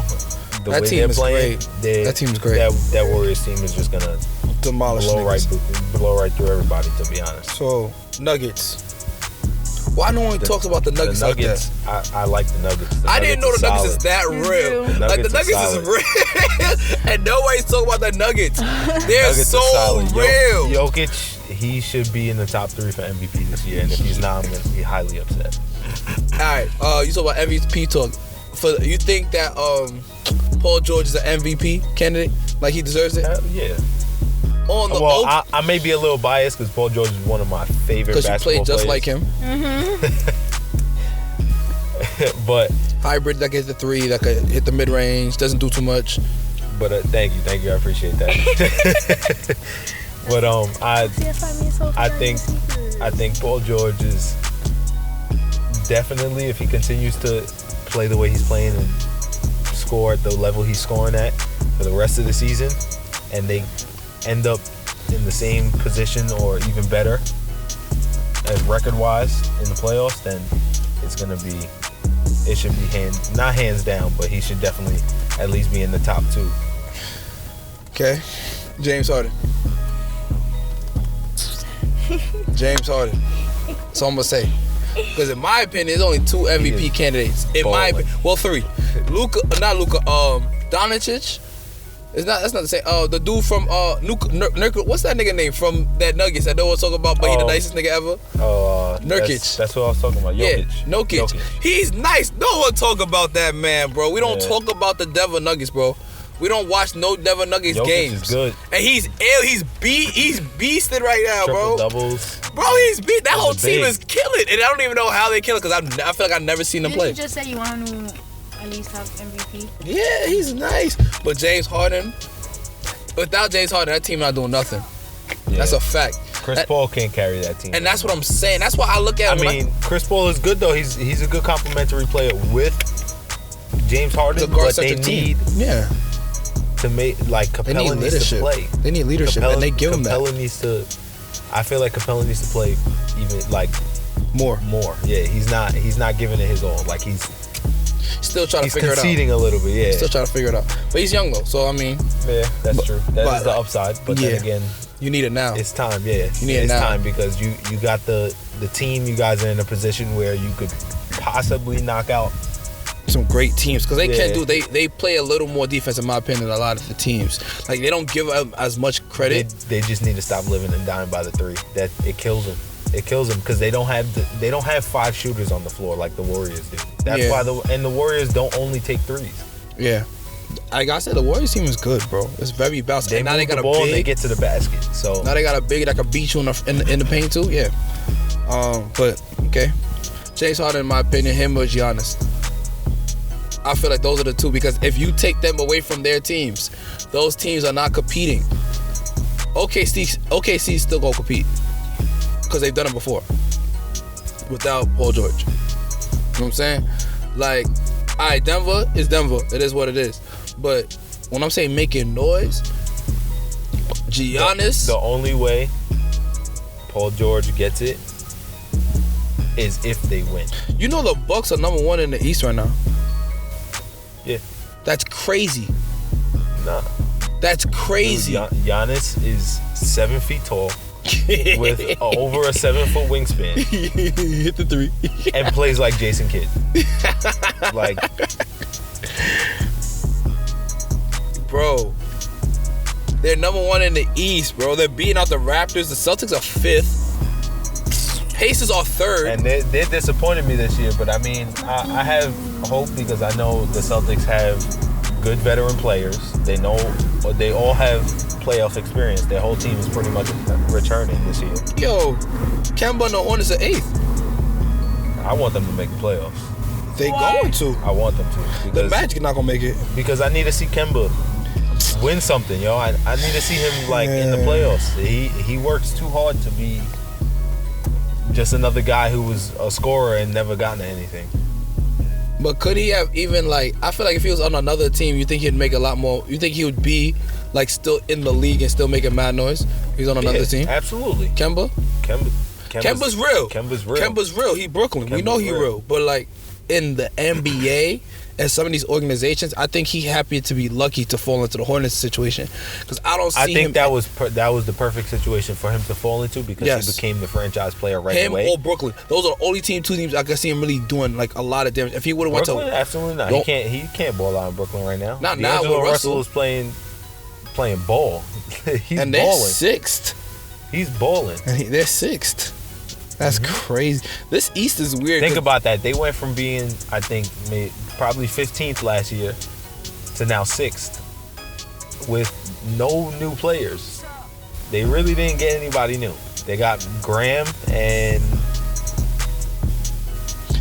the that way team they're is playing, great. That team's great. That Warriors team is just gonna demolish blow right through everybody. To be honest. So Nuggets. Why no one talks about the Nuggets like that? I like the Nuggets. I didn't know the Nuggets is that real. Like the Nuggets is real, and nobody's talking about the Nuggets. They're so real. Jokic, he should be in the top 3 for MVP this year, and if he's not, I'm gonna be highly upset. All right, you talk about MVP talk. You think that Paul George is an MVP candidate? Like he deserves it? Yeah. I may be a little biased because Paul George is one of my favorite basketball players. Because you played just like him. But hybrid that gets the 3, that could hit the mid range, doesn't do too much. But thank you, I appreciate that. But I think Paul George is definitely, if he continues to play the way he's playing and score at the level he's scoring at for the rest of the season, and they end up in the same position or even better as record-wise in the playoffs, then it should be not hands down, but he should definitely at least be in the top 2. Okay. James Harden. That's all I'm gonna say. Because in my opinion, there's only 2 MVP candidates. In my opinion, well, 3. Doncic. That's not the same. The dude from Nurkic. What's that nigga name from that Nuggets that no one talk about, but he the nicest nigga ever? Nurkic. That's what I was talking about. Jokic. Yeah, Jokic. He's nice. No one talk about that man, bro. We don't talk about the Denver Nuggets, bro. We don't watch no Denver Nuggets games. Jokic is good. And he's ill. He's beasted right now, Triple bro. Doubles. Bro, he's beat. That whole team is killing, and I don't even know how they kill it because I feel like I've never seen them play. You just said you want to at least have MVP. Yeah, he's nice. But James Harden, without James Harden, that team not doing nothing. Yeah. That's a fact. Chris Paul can't carry that team. And that's what I'm saying. That's why I look at him. Chris Paul is good though. He's a good complementary player with James Harden, but they need to make Capella needs to play. They need leadership, and they give him that. I feel like Capella needs to play even more. Yeah, he's not giving it his all. Like he's still trying to figure it out. He's conceding a little bit, yeah. Still trying to figure it out. But he's young though, so I mean. Yeah, that's true. That is the upside. But then again, you need it now. It's time, yeah. You need it now. It's time because you got the team. You guys are in a position where you could possibly knock out some great teams because they play a little more defense in my opinion than a lot of the teams. Like they don't give them as much credit. They just need to stop living and dying by the 3. That it kills them. It kills them because they don't have 5 shooters on the floor like the Warriors do. That's why the Warriors don't only take 3s. Yeah. Like I said, the Warriors team is good, bro. It's very balanced. They now they got the ball and they get to the basket. So now they got a big that can beat you in the paint too. Yeah. But okay, James Harden, in my opinion, him or Giannis. I feel like those are the 2 because if you take them away from their teams, those teams are not competing. OKC still gonna compete because they've done it before without Paul George. You know what I'm saying? Like, all right, Denver is Denver. It is what it is. But when I'm saying making noise, Giannis. The only way Paul George gets it is if they win. You know the Bucks are number 1 in the East right now. Yeah. That's crazy. Nah. That's crazy. Dude, Giannis is 7 feet tall with over a 7-foot wingspan. He hit the 3. And plays like Jason Kidd. Like, bro, they're number 1 in the East, bro. They're beating out the Raptors. The Celtics are 5th. Pacers are 3rd. And they disappointed me this year, but I mean, I have hope because I know the Celtics have good veteran players. They all have playoff experience. Their whole team is pretty much returning this year. Yo, Kemba and the Hornets are 8th. I want them to make the playoffs. They going to. I want them to. The Magic not gonna make it. Because I need to see Kemba win something, yo. I need to see him in the playoffs. He works too hard to be just another guy who was a scorer and never gotten to anything. But could he have even I feel like if he was on another team, you think he'd make a lot more? You think he would be still in the league and still making mad noise? He's on another team. Absolutely. Kemba's real. Kemba's real. Kemba's real. He Brooklyn. We know he real. But in the NBA and some of these organizations, I think he happened to be lucky to fall into the Hornets situation because I don't see him. I think that was the perfect situation for him to fall into because he became the franchise player right away. Him or Brooklyn, those are the only two teams I can see him really doing like a lot of damage. If he would have went to absolutely not, he can't ball out in Brooklyn right now. Not now. Russell is playing ball. He's and they're balling. Sixth. He's balling. And they're sixth. That's crazy. This East is weird. Think about that. They went from being, I think, probably 15th last year to now 6th with no new players. They really didn't get anybody new. They got Graham and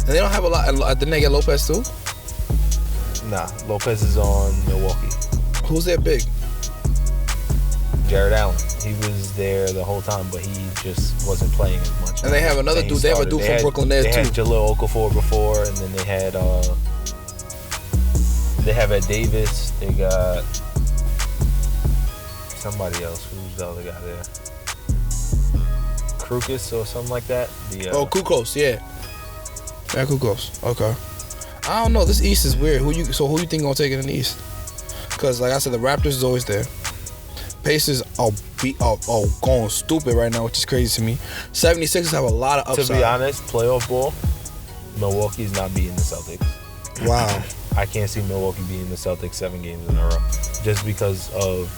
they don't have a lot. Didn't they get Lopez too? Nah, Lopez is on Milwaukee. Who's their big? Jared Allen. He was there the whole time, but he just wasn't playing as much. And they have another dude. They have a dude from Brooklyn there too. They had Jahlil Okafor before, and then they had they have Ed Davis. They got somebody else. Who's the other guy there? Krukus or something like that. Kukos, yeah. Yeah, Kukos. Okay. I don't know. This East is weird. Who you think gonna take it in the East? Because like I said, the Raptors is always there. Pacers are going stupid right now, which is crazy to me. 76ers have a lot of upside. To be honest, playoff ball, Milwaukee's not beating the Celtics. Wow. I can't see Milwaukee beating the Celtics 7 games in a row. Just because of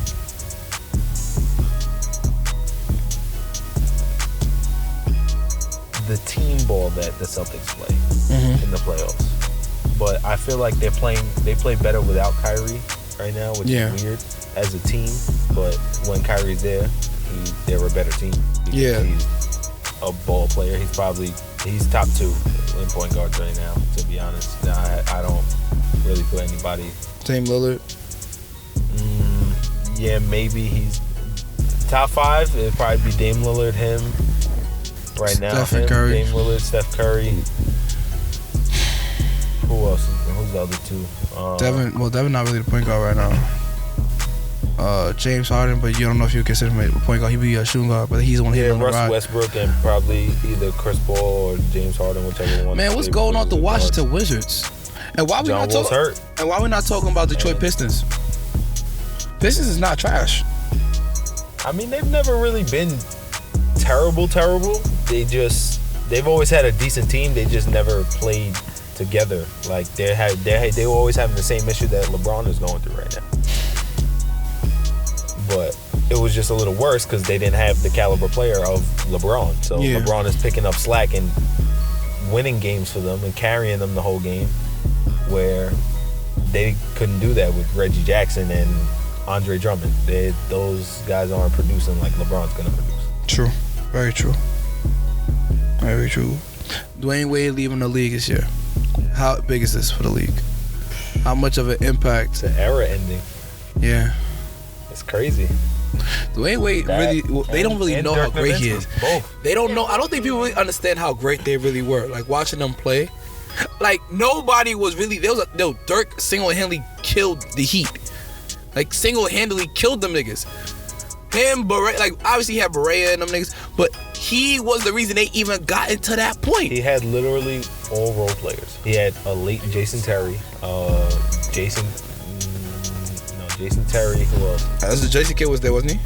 the team ball that the Celtics play in the playoffs. But I feel like they play better without Kyrie right now, which is weird as a team. But when Kyrie's there, they're a better team. He's a ball player. He's top 2 in point guards right now, to be honest. I don't really put anybody. Dame Lillard? Yeah, maybe he's top 5. It'd probably be Dame Lillard, him right now. Steph Curry. Dame Lillard, Steph Curry. Who else? Who's the other 2? Devin not really the point guard right now. James Harden, but you don't know if you consider him a point guard. He'd be a shooting guard, but he's the one hitting on the ride. Westbrook and probably either Chris Paul or James Harden, whichever one. Man, what's going on with the Washington Wizards? And why we not talking? Hurt. And why we not talking about Detroit Pistons? Pistons is not trash. I mean, they've never really been terrible. They've always had a decent team. They just never played together. Like they were always having the same issue that LeBron is going through right now. But it was just a little worse because they didn't have the caliber player of LeBron. So LeBron is picking up slack and winning games for them and carrying them the whole game, where they couldn't do that with Reggie Jackson and Andre Drummond. Those guys aren't producing like LeBron's going to produce. True. Very true. Very true. Dwayne Wade leaving the league this year. How big is this for the league? How much of an impact? It's an era ending. Yeah. It's crazy. Dwayne Wade they don't really know how great he is. Both. They don't know. I don't think people really understand how great they really were. Like watching them play, like nobody was really. Dirk single-handedly killed the Heat. Like single-handedly killed them niggas. Him, Barea, like obviously he had Barea and them niggas, but he was the reason they even got into that point. He had literally all role players. He had a late Jason Terry, Jason Terry, who else? Jason Kidd was there, wasn't he?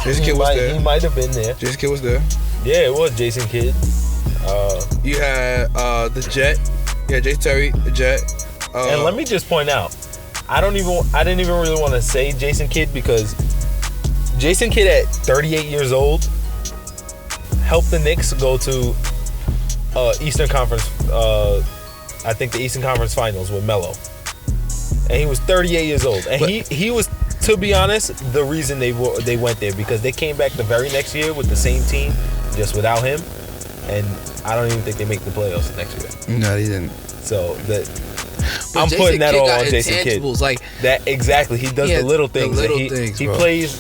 Jason Kidd was there. He might have been there. Jason Kidd was there. Yeah, it was Jason Kidd. You had the Jet. Yeah, Jason Terry, the Jet. And let me just point out, I didn't even really want to say Jason Kidd because Jason Kidd at 38 years old helped the Knicks go to Eastern Conference. I think the Eastern Conference Finals with Melo. And he was 38 years old. And he was, to be honest, the reason they went there because they came back the very next year with the same team, just without him. And I don't even think they make the playoffs next year. No, they didn't. So I'm putting that all on Jason Kidd. Like that exactly. He does the little things. He plays.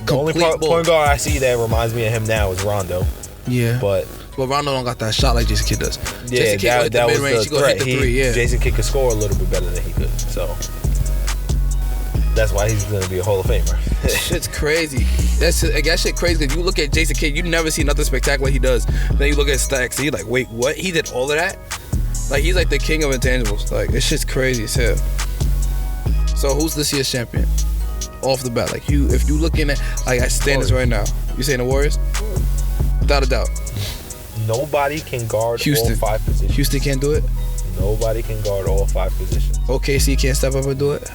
The only point guard I see that reminds me of him now is Rondo. Yeah. But Rondo don't got that shot like Jason Kidd does. Yeah, Jason Kidd that was the threat. Yeah. Jason Kidd could score a little bit better than he could. So that's why he's going to be a Hall of Famer. Shit's crazy. That shit crazy. If you look at Jason Kidd, you never see nothing spectacular he does. Then you look at Stacks, and you're like, wait, what? He did all of that? Like, he's like the king of intangibles. Like, it's just crazy as hell. So, who's this year's champion? Off the bat, like, if you looking at, like, at standings right now, you saying the Warriors? Without a doubt. Nobody can guard all 5 positions. Houston can't do it? Nobody can guard all 5 positions. OKC can't step up and do it?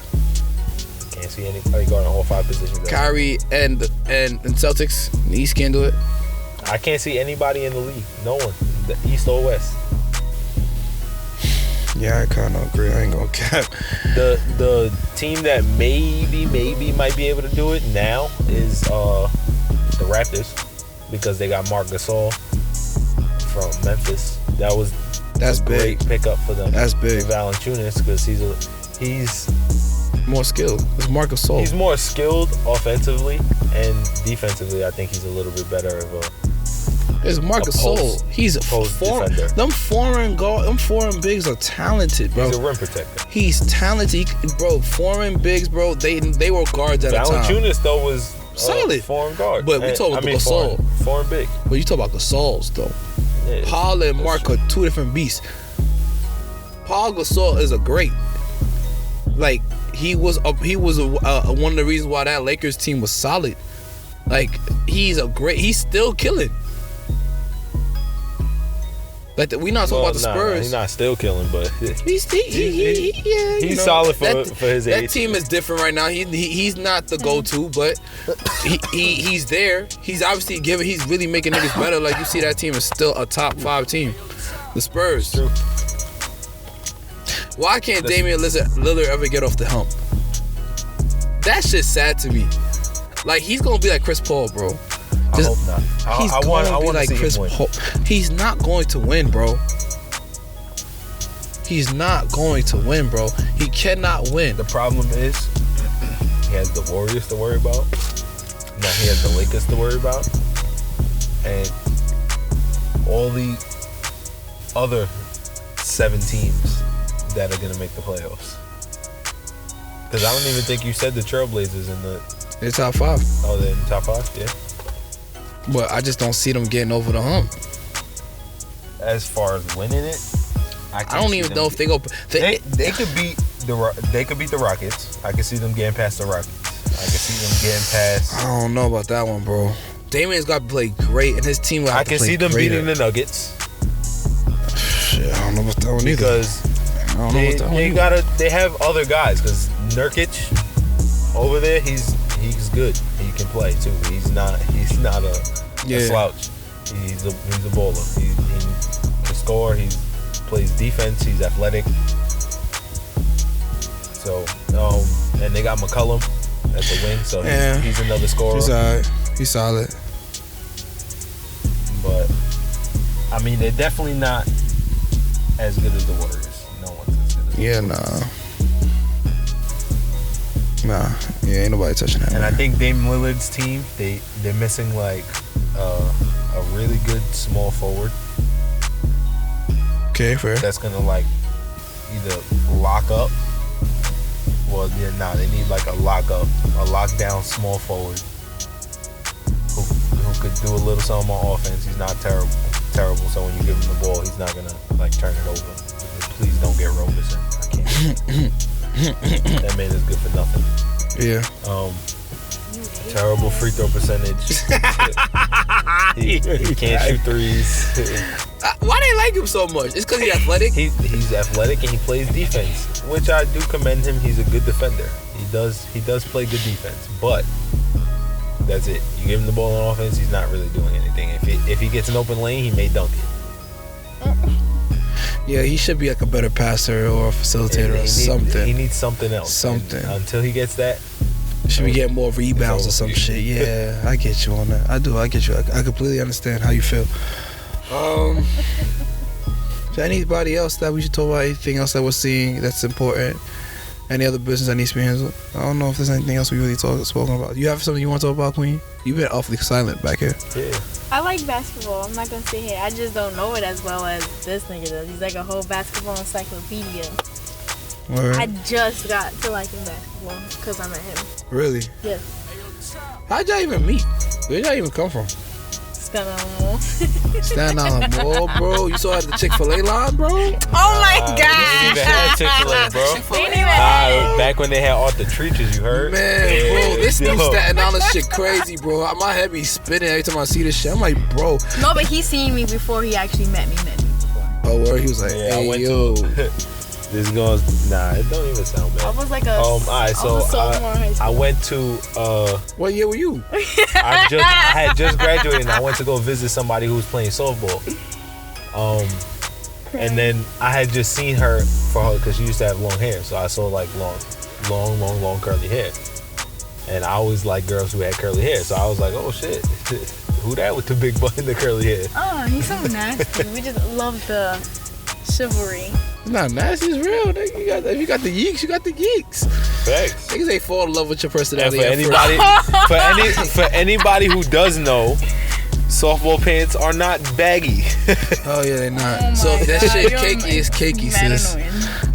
Can't see anybody guarding all 5 positions. Kyrie and Celtics, the East can't do it? I can't see anybody in the league. No one. The East or West. Yeah, I kind of agree. I ain't gonna cap. The team that maybe might be able to do it now is the Raptors, because they got Marc Gasol from Memphis. That's a great pickup for them. That's big. Valanciunas, because he's more skilled. It's Marc Gasol. He's more skilled offensively, and defensively, I think he's a little bit better of a. It's Marc Gasol. He's a defender. Them foreign bigs are talented, bro. He's a rim protector. He's talented, bro. Foreign bigs, bro. They were guards at a time. Valanciunas though was solid foreign guard. But we talk about Gasol. Foreign big. But you talk about Gasols though. Yeah, Paul and Marc are two different beasts. Paul Gasol is a great. Like, he was one of the reasons why that Lakers team was solid. Like, he's still killing. Like, we not talking about the Spurs. He's not still killing, but he's solid for his age. That team is different right now. He's not the go-to, but he's there. He's obviously he's really making niggas better. Like, you see, that team is still a top 5 team. The Spurs. True. Why can't Damian Lillard ever get off the hump? That shit's sad to me. Like, he's gonna be like Chris Paul, bro. I hope not. He's going to be like Chris Paul. He's not going to win, bro. He's not going to win, bro. He cannot win. The problem is, he has the Warriors to worry about. Now he has the Lakers to worry about. And all the other 7 teams that are going to make the playoffs. Because I don't even think you said the Trailblazers in the... They're top 5. Oh, they're in the top 5? Yeah. But I just don't see them getting over the hump. As far as winning it, I don't even know if they go. They could beat the Rockets. I can see them getting past the Rockets. I can see them getting past. I don't know about that one, bro. Damian's got to play great, and his team will have to play I can see them greater. beating the Nuggets. Shit, I don't know about that one either. Because they have other guys. Because Nurkic over there, he's good. He can play too. He's not a slouch. He's a baller. He can score. He plays defense. He's athletic. So, and they got McCollum at the wing, so he's another scorer. He's alright. He's solid. But I mean, they're definitely not as good as the Warriors. No one's as good as the Warriors. Nah, ain't nobody touching that. And I think Dame Lillard's team, they're missing like a really good small forward. Okay, fair. That's gonna like either lock up. Well, they need like a lockdown small forward who could do a little something on offense. He's not terrible. So when you give him the ball, he's not gonna like turn it over. Please don't get Roberson. I can't. That man is good for nothing. Yeah. Terrible free throw percentage. he can't shoot threes. Why they like him so much? It's because he's athletic? He's athletic and he plays defense, which I do commend him. He's a good defender. He does play good defense, but that's it. You give him the ball on offense, he's not really doing anything. If he gets an open lane, he may dunk it. Yeah, he should be like a better passer or a facilitator or something. He needs something else. Something. And until he gets that, should be getting more rebounds or some shit. Yeah, I get you on that. I do. I get you. I completely understand how you feel. Is there anybody else that we should talk about? Anything else that we're seeing that's important? Any other business that needs to be handled? I don't know if there's anything else we really spoken about. You have something you want to talk about, Queen? You've been awfully silent back here. Yeah. I like basketball. I'm not gonna sit here. I just don't know it as well as this nigga does. He's like a whole basketball encyclopedia. Word. I just got to liking basketball because I met him. Really? Yes. How'd y'all even meet? Where'd y'all even come from? Island Mall, bro. You saw at the Chick-fil-A line, bro? Oh my God. They didn't even have Chick-fil-A, bro. Back when they had all the treaches, you heard? Man, bro, this new Staten Island shit crazy, bro. My head be spinning every time I see this shit. I'm like, bro. No, but he seen me before he actually met me before. Oh, where he was like, hey, yo. This goes, nah, it don't even sound bad. I was like a alright, so I went to what year were you? I had just graduated and I went to go visit somebody who was playing softball. And then I had just seen her because she used to have long hair, so I saw like long curly hair. And I always liked girls who had curly hair, so I was like, oh shit, who that with the big butt and the curly hair? Oh, he's so nasty. We just love the chivalry. It's not nasty, it's real. Nigga. If you got the yeeks, you got the yeeks. Facts. Niggas ain't fall in love with your personality. And for anybody who does know, softball pants are not baggy. Oh yeah, they're not. So if that shit cakey is cakey, sis.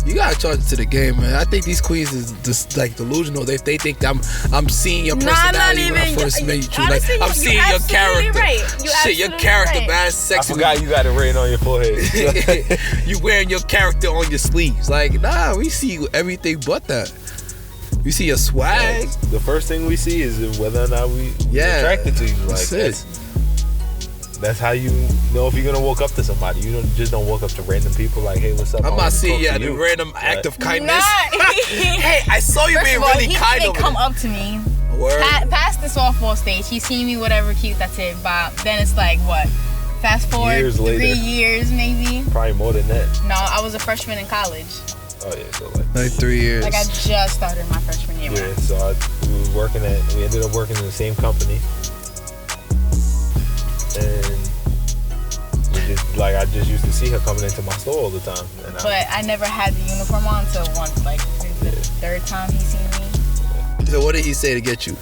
You gotta charge it to the game, man. I think these queens is just like delusional. They think that I'm seeing your personality when I first met you. Like I'm seeing your character. Right. Shit, your character, man, sexy. I forgot you got it written on your forehead. You wearing your character on your sleeves. Like, nah, we see everything but that. We see your swag. The first thing we see is whether or not we attracted to you. Like that's how you know if you're gonna walk up to somebody. You don't walk up to random people like, hey, what's up? I'm not seeing the random act of kindness. Hey, I saw you being really kind. He didn't come up to me. Past the softball stage, he seen me, whatever, cute, that's it. But then it's like what? Fast forward years 3 later. Years maybe. Probably more than that. No, I was a freshman in college. Oh yeah, so like 3 years. Like I just started my freshman year. Yeah, so we ended up working in the same company. And I just used to see her coming into my store all the time. But I never had the uniform on until once, like the third time he seen me. So what did he say to get you?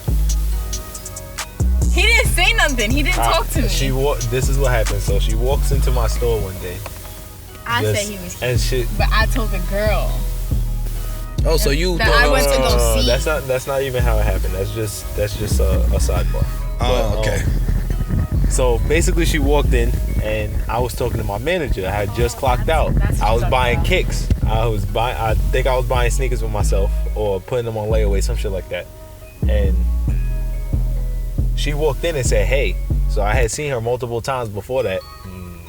He didn't say nothing. He didn't talk to me. This is what happened. So she walks into my store one day. I said he was cute, but I told the girl. Oh, so you? I went to go see. That's not even how it happened. That's just a sidebar. Oh, okay. So basically, she walked in, and I was talking to my manager. I had just clocked out. I was buying kicks. I think I was buying sneakers for myself or putting them on layaway, some shit like that. And she walked in and said, "Hey." So I had seen her multiple times before that.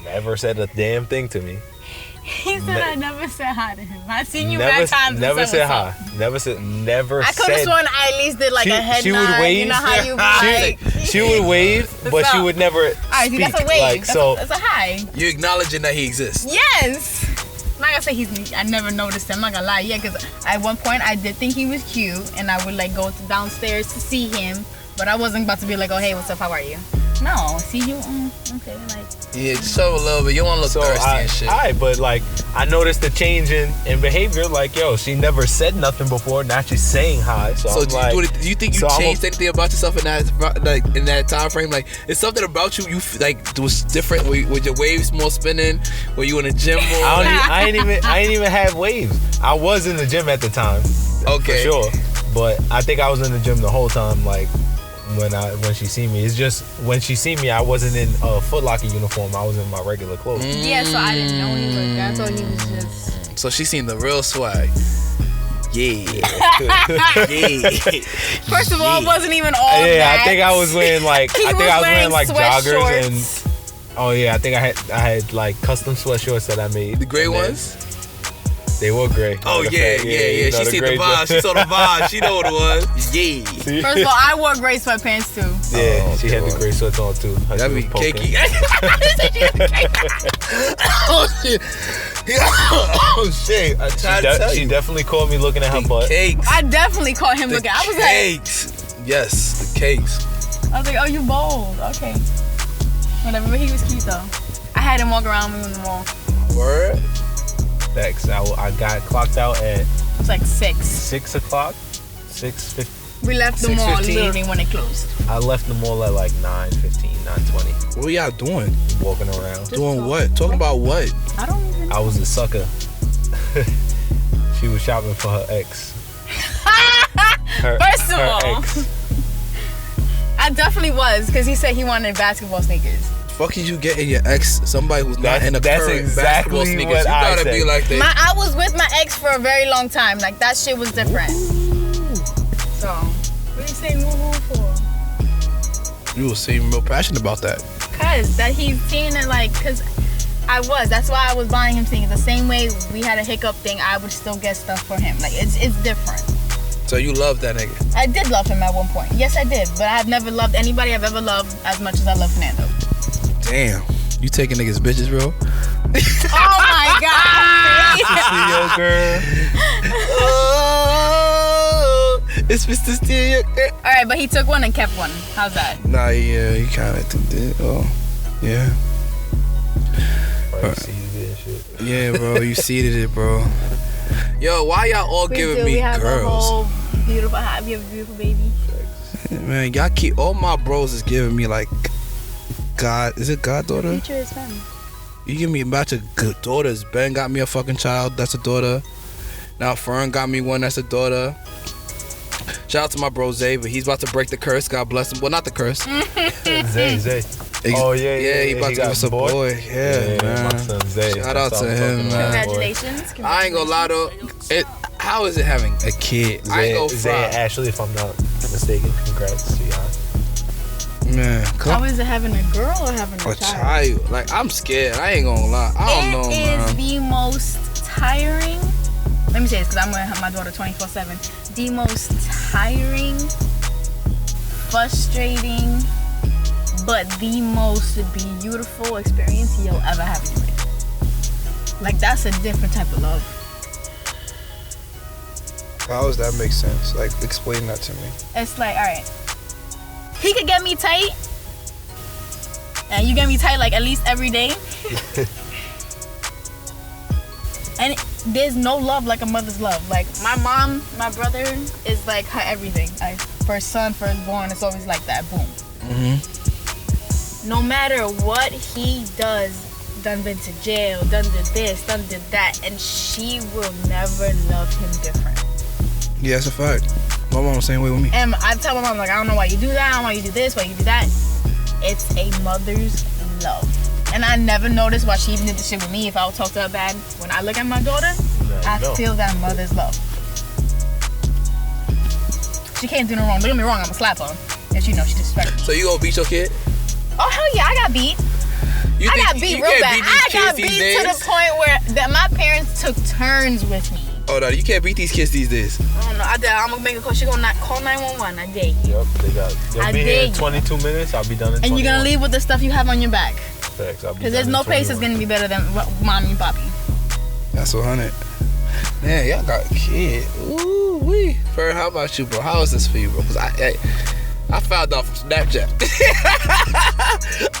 Never said a damn thing to me. He said I never said hi to him. I seen you mad times. Never said hi. Never I could have sworn I at least did like a head she nod. Would wave. You know how you like. She would wave, but she would never speak. That's a wave. Like, that's a hi. You're acknowledging that he exists. Yes. I'm not gonna say I never noticed him. I'm not gonna lie. Yeah, because at one point I did think he was cute, and I would like go downstairs to see him, but I wasn't about to be like, oh hey, what's up? How are you? No, see you. Okay, like. Yeah, just show a little bit. You want to look thirsty and shit. Alright, but like I noticed the change in behavior. Like, yo, she never said nothing before. Now she's saying hi. So do you think you changed anything about yourself in that time frame? Like, it's something about you like was different with your waves more spinning. Were you in the gym more? I ain't even have waves. I was in the gym at the time. Okay, for sure. But I think I was in the gym the whole time. Like. When she see me, it's just when she see me, I wasn't in a Foot Locker uniform. I was in my regular clothes. Yeah, so I didn't know he looked that. I thought he was just. So she seen the real swag. Yeah. First of all, it wasn't even all. Yeah, that. I think I was wearing like joggers and. Oh yeah, I think I had like custom sweatshorts that I made. The gray ones. They were gray. Oh yeah. She seen the vibe. She saw the vibe. She know what it was. Yeah. First of all, I wore gray sweatpants too. Yeah, she had the gray sweats on too. That'd be cakey. Oh shit! I tried to tell you. She definitely caught me looking at her butt. Cakes. I definitely caught him looking. I was cakes. Yes, the cakes. I was like, oh, you bold. Okay. Whatever. But he was cute though. I had him walk around me in the mall. Word. Thanks. I got clocked out at. It's like 6. 6 o'clock. 6:50. We left the mall literally when it closed. I left the mall at like 9:15, 9:20. What y'all doing? Walking around. Just doing what? Talking about what? I don't even know. I was a sucker. She was shopping for her ex. First of all, I definitely was, because he said he wanted basketball sneakers. fuck is you getting your ex somebody who's not in the current exactly basketball sneakers? what You I gotta say. be like that. I was with my ex for a very long time. Like that shit was different. So, what are you saying woo-woo for? You seem real passionate about that. Cause that he's seeing it like, cause that's why I was buying him things. The same way we had a hiccup thing, I would still get stuff for him. Like it's different. So you love that nigga? I did love him at one point. Yes, I did. But I've never loved anybody I've ever loved as much as I love Fernando. Damn. You taking niggas bitches, bro? Oh my God. Oh, it's Mr. Steal. Alright, but he took one and kept one. How's that? Nah, yeah, he kind of did. Oh, yeah. Yeah, bro, you seeded it, bro. Yo, why y'all all giving me we have girls? A whole beautiful, you have a beautiful baby. Man, y'all keep all my bros is giving me like God. Is it goddaughter? Future is fun. You give me a bunch of good daughters. Ben got me a fucking child. That's a daughter. Now Fern got me one. That's a daughter. Shout out to my bro Zay, but he's about to break the curse. God bless him. Well, not the curse. Zay. Oh yeah, he about to give us a boy. Yeah, man. My son Zay. Shout out to him, man. Congratulations. I ain't gonna lie though. How is it having a kid? I ain't gonna Zay front. Ashley, if I'm not mistaken. Congrats to y'all. Man, How is it having a girl or having a a child. Like, I'm scared. I ain't gonna lie. I don't know, man. It is the most tiring. Let me say this because I'm gonna have my daughter 24/7. The most tiring, frustrating, but the most beautiful experience you'll ever have in your life. Like, that's a different type of love. How does that make sense? Like, explain that to me. It's like, all right, he could get me tight, and you get me tight like at least every day. And there's no love like a mother's love. Like my mom, my brother is like her everything. Like first born, it's always like that. Boom. No matter what he does, done been to jail, done did this, done did that, and she will never love him different. Yeah, that's a fact. My mom was the same way with me. And I tell my mom, like, I don't know why you do that, I don't know why you do this, why you do that. It's a mother's love. And I never noticed why she even did the shit with me if I would talk to her bad. When I look at my daughter, I feel that mother's love. She can't do no wrong. Don't get me wrong, I'm gonna slap her if she knows she disrespects me. So you gonna beat your kid? Oh, hell yeah, I got beat. I got beat real bad. I got beat to the point where my parents took turns with me. Oh no, you can't beat these kids these days. I don't know. I'm gonna make a call. She gonna call 911. I dare you. Yep, they'll be here in 22 minutes. I'll be done in 21. And you're gonna leave with the stuff you have on your back. Because there's no place that's gonna be better than mommy and papi. That's 100. Man, y'all got a kid. Ooh wee. Fern, how about you, bro? How is this for you, bro? Because I found out from Snapchat.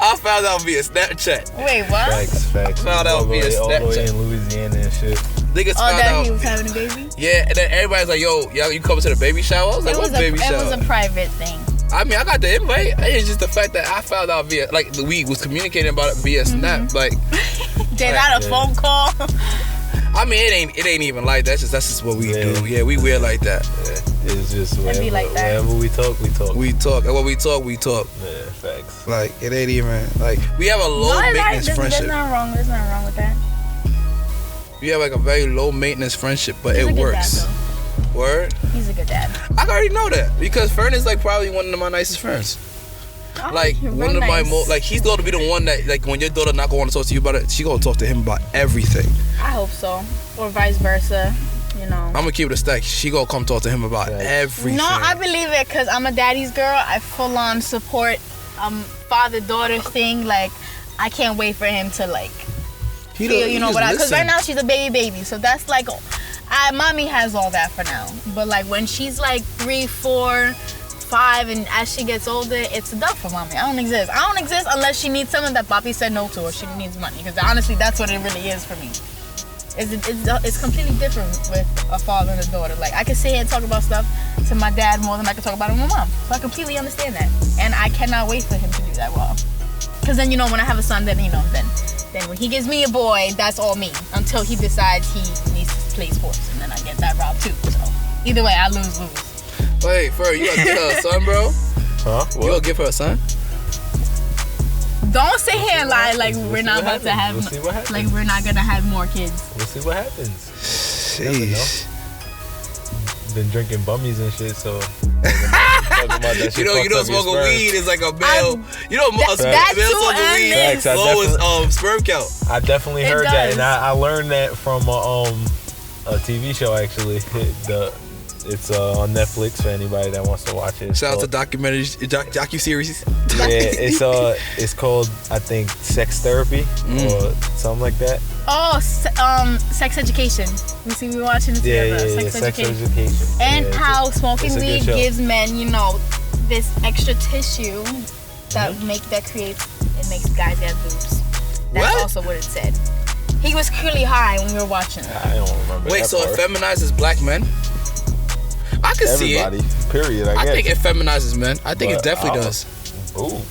I found out via Snapchat. Wait, what? Facts. Found out via all the way Snapchat. in Louisiana and shit. Niggas found that out. he was having a baby? Yeah, and then everybody's like, yo, you coming to the baby shower? I was like, what baby shower? It was a private thing. I mean, I got the invite. It's just the fact that I found out via, like, we was communicating about it via Snap. Like, Did not a phone call? I mean, it ain't even like that. That's just what we do. Yeah, we weird like that. Yeah. It's just wherever, be like that. wherever we talk. We talk. And when we talk. Yeah, facts. Like, it ain't even, like, we have a low maintenance friendship. There's nothing wrong. There's nothing wrong with that. We have like a very low maintenance friendship, but it works. Dad, Word? He's a good dad. I already know that because Fern is like probably one of my nicest friends. Oh, Like one of my most, like he's gonna be the one that, like, when your daughter not gonna want to talk to you about it, she gonna talk to him about everything. I hope so, or vice versa. You know. I'm gonna keep it a stack. She gonna come talk to him about everything. No, I believe it because I'm a daddy's girl. I full on support father-daughter thing. Like, I can't wait for him to like feel, you know what? Because right now she's a baby, so that's like, mommy has all that for now. But like when she's like 3, 4, 5, and as she gets older, it's a dub for mommy. I don't exist. Unless she needs something that Papi said no to, or she needs money. Because honestly, that's what it really is for me. It's completely different with a father and a daughter. Like, I can sit here and talk about stuff to my dad more than I can talk about it with my mom. So I completely understand that, and I cannot wait for him to do that well. Because then, you know, when I have a son, then then when he gives me a boy, that's all me until he decides he needs to play sports, and then I get that route too. So either way, I lose. Wait, Fern, you gonna give her a son, bro? Huh? What? You gonna give her a son? Don't sit here and lie like we're not about to have. We'll see what happens. Like we're not gonna have more kids. We'll see what happens. Sheesh. Been drinking bummies and shit, so. You know, smoking weed is like a male. Male smoking weed Facts, lowest sperm count. I definitely heard that, and I learned that from a TV show actually. It's on Netflix for anybody that wants to watch it. Shout out to documentaries, docu-series. Yeah, it's called, I think, Sex Therapy or something like that. Oh, Sex Education. We watching it together. Sex Education. And how smoking weed gives men, this extra tissue that makes guys get boobs. That's also what it said. He was clearly high when we were watching it. I don't remember. Wait, so it feminizes black men? I can see it. Everybody, period. I guess. think it feminizes men. I think it definitely does. Boobs.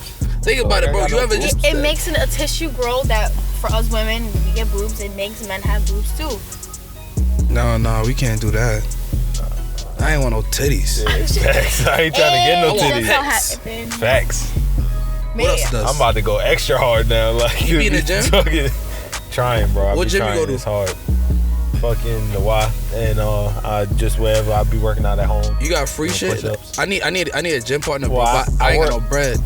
Think about it, bro. You ever just... It makes a tissue grow that for us women, when we get boobs, it makes men have boobs too. No, we can't do that. I ain't want no titties. Yeah, facts. I ain't trying to get no titties. Facts. What else does? I'm about to go extra hard now. Like you be in the gym? Trying, bro. What gym you go to? It's hard. Fucking the Y, and I just wherever I be working out at home. You got free shit? Push-ups. I need a gym partner, bro. Well, I ain't got no bread.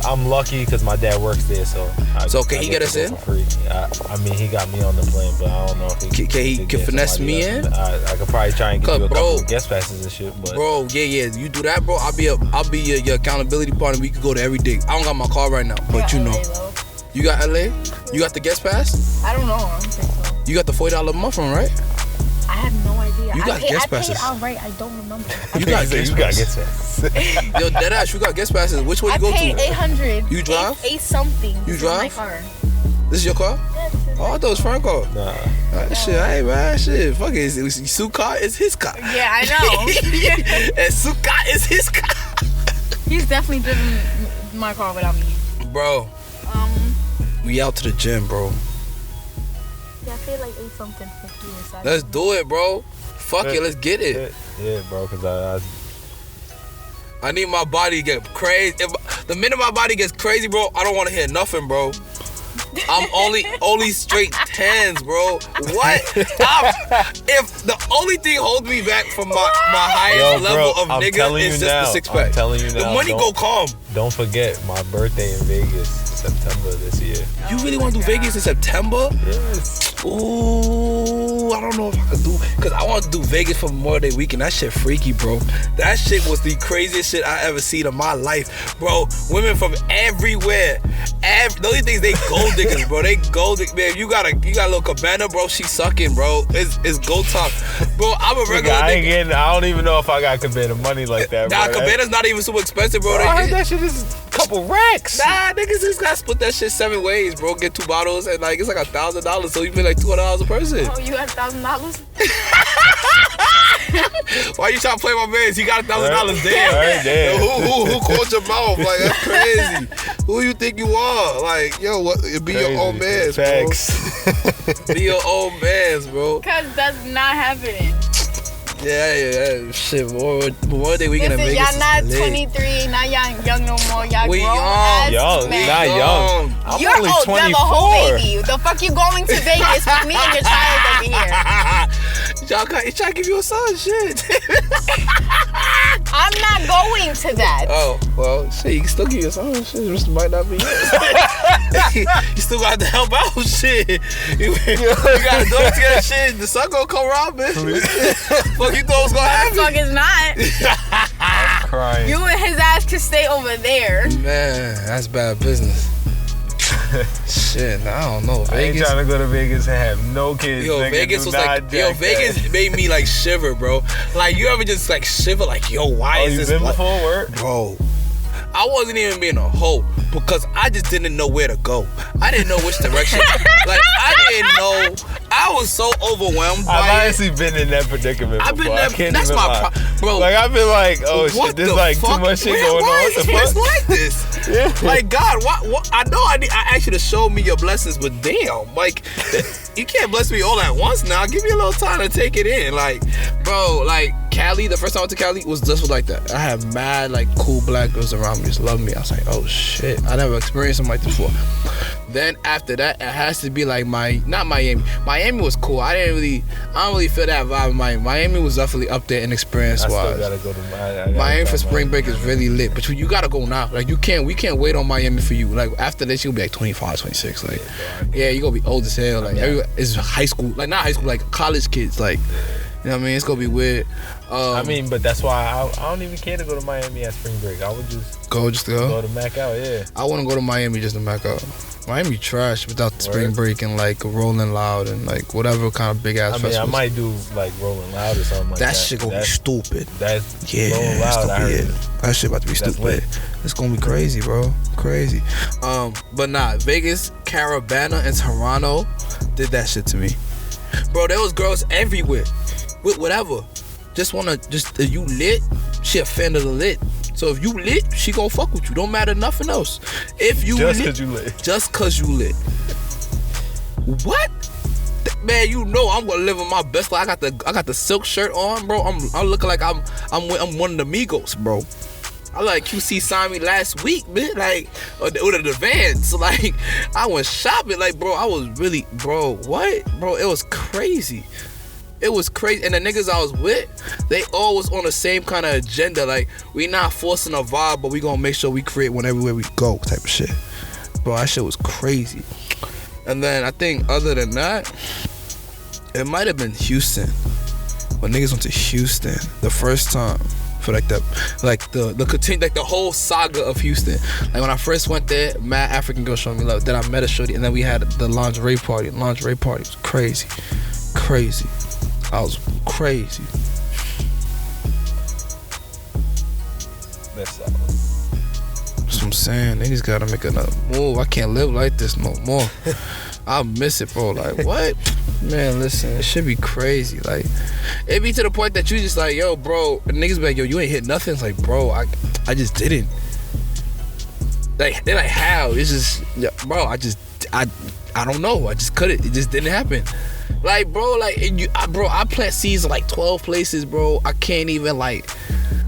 I'm lucky because my dad works there, so. So can he get us in? For free. I mean, he got me on the plan, but I don't know if he can finesse me in. I could probably try and get you a couple of guest passes and shit, but. Bro, yeah, you do that, bro. I'll be your accountability partner. We could go to every day. I don't got my car right now, but you know. You got LA? You got the guest pass? I don't know. I don't think so. You got the $40 a month one, right? I have no idea. You got guest passes. I paid outright. I don't remember. You got guest passes. Yo, deadass, you got guest passes. Which one you go to? I paid $800. You drive? $8 something. You drive? My car. This is your car? Yeah, Oh, I thought it was Franco. Nah. Shit, I ain't man. Shit, fuck it. Su's car is his car. Yeah, I know. And Su's car is his car. He's definitely driven my car without me. Bro. We out to the gym, bro. Yeah, I paid like $8 something for you. So Let's do it, bro. Fuck it, let's get it. Yeah, bro, because I need my body to get crazy. The minute my body gets crazy, bro, I don't want to hear nothing, bro. I'm only straight 10s, bro. What? If the only thing holds me back from my highest level of nigga is just the six pack. I'm telling you now. The money go calm. Don't forget my birthday in Vegas, September this year. You really want to do Vegas in September? Yes. Ooh, I don't know if I could do, cause I want to do Vegas for Memorial Day weekend. That shit freaky, bro. That shit was the craziest shit I ever seen in my life, bro. Women from everywhere. The only things they gold diggers, bro. They gold diggers, man. You got a little cabana, bro. She sucking, bro. It's gold top, bro. I'm a regular. I don't even know if I got cabana money like that. Nah, cabana's not even super expensive, bro. I heard that shit is a couple racks. Nah, niggas just gotta split that shit 7 ways, bro. Get 2 bottles and like it's like $1,000, so you pay like $200 a person. Oh, you got $1,000? Why you trying to play my man? He got $1,000 there. Right there. Who called your mouth? Like that's crazy. Who you think you are? Like yo, what? Be crazy. Your own man, bro. Be your own man, bro. Cause that's not happening. Yeah. Shit, Memorial Day weekend in Listen, Vegas. y'all not 23, not young no more. Y'all We grown young. Young, men. not young. I'm You're only old, 24. you have a whole baby. The fuck you going to Vegas with me and your child over here? Y'all trying to give you a son, shit. I'm not going to that. Oh, well, shit, you can still give your son, shit. It might not be yours. You still got to help out, shit. You got to do it together, shit. The sun gonna come around, man. Fuck you thought was gonna happen? Fuck is not. I'm crying. You and his ass can stay over there. Man, that's bad business. Shit, I don't know. Vegas. I ain't trying to go to Vegas and have no kids. Yo, nigga, Vegas was like, Vegas made me like shiver, bro. Like, you ever just like shiver, like, yo, why is this? You been before work? Bro, I wasn't even being a hoe because I just didn't know where to go. I didn't know which direction. Like, I didn't know. I was so overwhelmed by I've honestly been in that predicament I've been before. there. That's my bro. Like, I've been like, oh what shit, there's the like fuck? too much shit going why on. Is this like this? Yeah. Like, God, what? I know I asked you to show me your blessings, but damn, like, you can't bless me all at once now. Give me a little time to take it in. Like, bro, like Cali, the first time I went to Cali was just like that. I had mad like cool black girls around me, just love me. I was like, oh shit, I never experienced something like this before. Then after that, it has to be like not Miami. Miami was cool. I don't really feel that vibe in Miami. Miami was definitely up there in experience wise. I still gotta go to Miami for spring break is really lit, but you gotta go now. Like we can't wait on Miami for you. Like after this, you'll be like 25, 26. Like yeah, you gonna be old as hell. Like it's high school, like not high school, like college kids. Like you know what I mean? It's gonna be weird. I mean, but that's why I don't even care to go to Miami at spring break. I would just go to Mac out. Yeah, I wouldn't go to Miami just to Mac out. Miami trash without the spring break and like Rolling Loud and like whatever kind of big ass festivals. I might do like Rolling Loud or something like that. That shit gonna be stupid. That's Rolling Loud. I heard that shit about to be stupid. Lit. It's gonna be crazy, bro. Crazy. But nah, Vegas, Caravana, and Toronto did that shit to me, bro. There was girls everywhere with whatever. You lit, she a fan of the lit. So if you lit, she gon' fuck with you. Don't matter nothing else. If you just cause you lit. Just cause you lit. What? Man, you know I'm gonna live in my best life. I got the silk shirt on, bro. I'm looking like I'm one of the Migos, bro. I like QC signed me last week, man. Like or the Vans. Like I went shopping. Like bro, I was really what? Bro, it was crazy. It was crazy. And the niggas I was with, they all was on the same kind of agenda. Like, we not forcing a vibe, but we gonna make sure we create one everywhere we go type of shit. Bro, that shit was crazy. And then I think other than that, it might have been Houston. When niggas went to Houston the first time for the whole saga of Houston. Like when I first went there, mad African girl showing me love. Then I met a shorty and then we had the lingerie party. The lingerie party was crazy. Crazy. I was crazy. That's solid. That's what I'm saying. Niggas gotta make another move. I can't live like this no more. I miss it, bro. Like, what? Man, listen, it should be crazy. Like, it be to the point that you just like, yo, bro, and niggas be like, yo, you ain't hit nothing. It's like, bro, I just didn't. Like, they're like, how? It's just, yeah, bro, I don't know. I just couldn't. It just didn't happen. Like, bro, like, I plant seeds in like 12 places, bro. I can't even, like,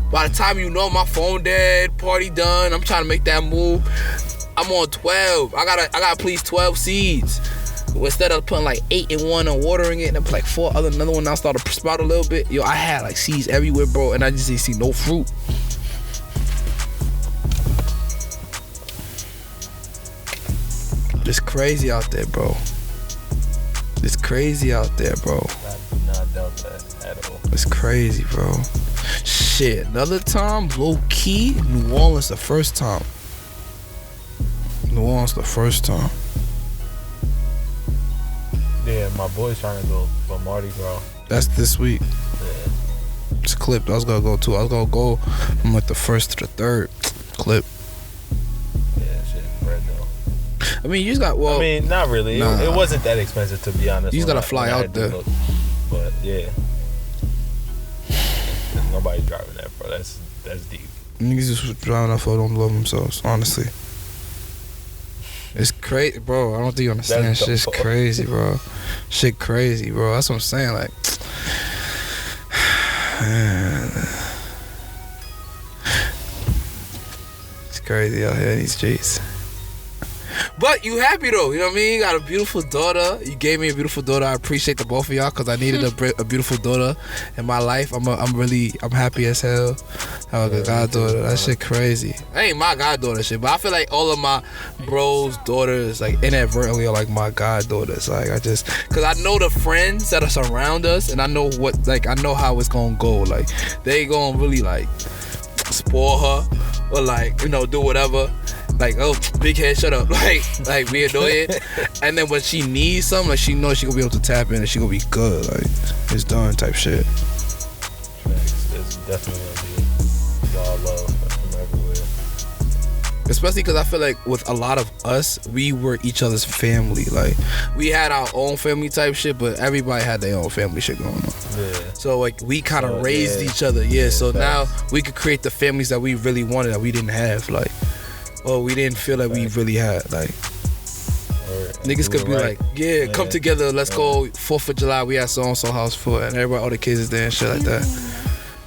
by the time you know my phone dead, party done, I'm trying to make that move, I'm on 12. I gotta please 12 seeds. Instead of putting like 8 in one and watering it, and then put like 4 another one now started to sprout a little bit. Yo, I had like seeds everywhere, bro, and I just didn't see no fruit. It's crazy out there, bro. It's crazy out there, bro. Not doubt that at all. It's crazy, bro. Shit, another time, low key, New Orleans the first time. New Orleans the first time. Yeah, my boy's trying to go for Mardi Gras. That's this week. Yeah. It's clipped. I was gonna go too. I was gonna go from like the 1st to the 3rd. Clip. Yeah, shit, bread though. I mean, you just got, well, I mean, not really. Nah. It wasn't that expensive, to be honest. You just gotta fly out there. But yeah, nobody's driving that, bro. That's deep. Niggas just driving off, don't love themselves. Honestly, it's crazy, bro. I don't think you understand. Shit's crazy, bro. Shit crazy, bro. That's what I'm saying. Like, man, it's crazy out here in these streets. But you happy though, you know what I mean? You got a beautiful daughter. You gave me a beautiful daughter. I appreciate the both of y'all because I needed a beautiful daughter in my life. I'm happy as hell. Have a goddaughter. That shit crazy. I ain't my goddaughter shit, but I feel like all of my bros' daughters like inadvertently are like my goddaughters. Like cause I know the friends that are surround us, and I know I know how it's gonna go. Like they gonna really like spoil her or like, you know, do whatever. Like, oh, big head, shut up. Like be annoying. And then when she needs something, like she knows she gonna be able to tap in and she gonna be good. Like, it's done type shit. Thanks. There's definitely gonna be a lot of love from everywhere. Especially because I feel like with a lot of us, we were each other's family. Like, we had our own family type shit, but everybody had their own family shit going on. Yeah. So like we kind of raised each other. Yeah. So now we could create the families that we really wanted that we didn't have. Like, or we didn't feel like we really had. Like, Niggas could be like, yeah, come together, let's go 4th of July, we at so-and-so house for it, and everybody, all the kids is there and shit like that.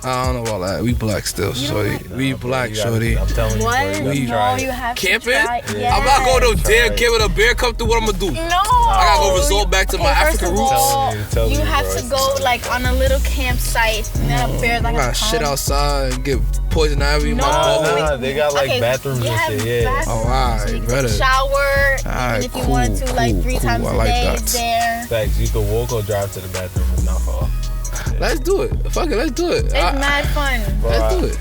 I don't know about that. We black still, shorty. We black, shorty. I'm telling you, What? bro, you No, you have Camping? to try. Yeah. I'm not going to no damn Right. camping. A bear come through, what I'm gonna do? No. I gotta go resort back to my first African of roots. all, Telling you you, have bro, to go like on a little campsite. And then a bear I like got shit outside and get poison ivy in my No. bubble. Nah, they got like Okay, bathrooms we and have shit. Yeah. bathrooms, Oh, alright, so you can better. shower. Alright, And if you wanted to, cool, like 3 times I a like day, that. it's there. Facts. You could walk or drive to the bathroom. It's not far. Let's do it. Fuck it, let's do it. It's mad fun. Let's do it.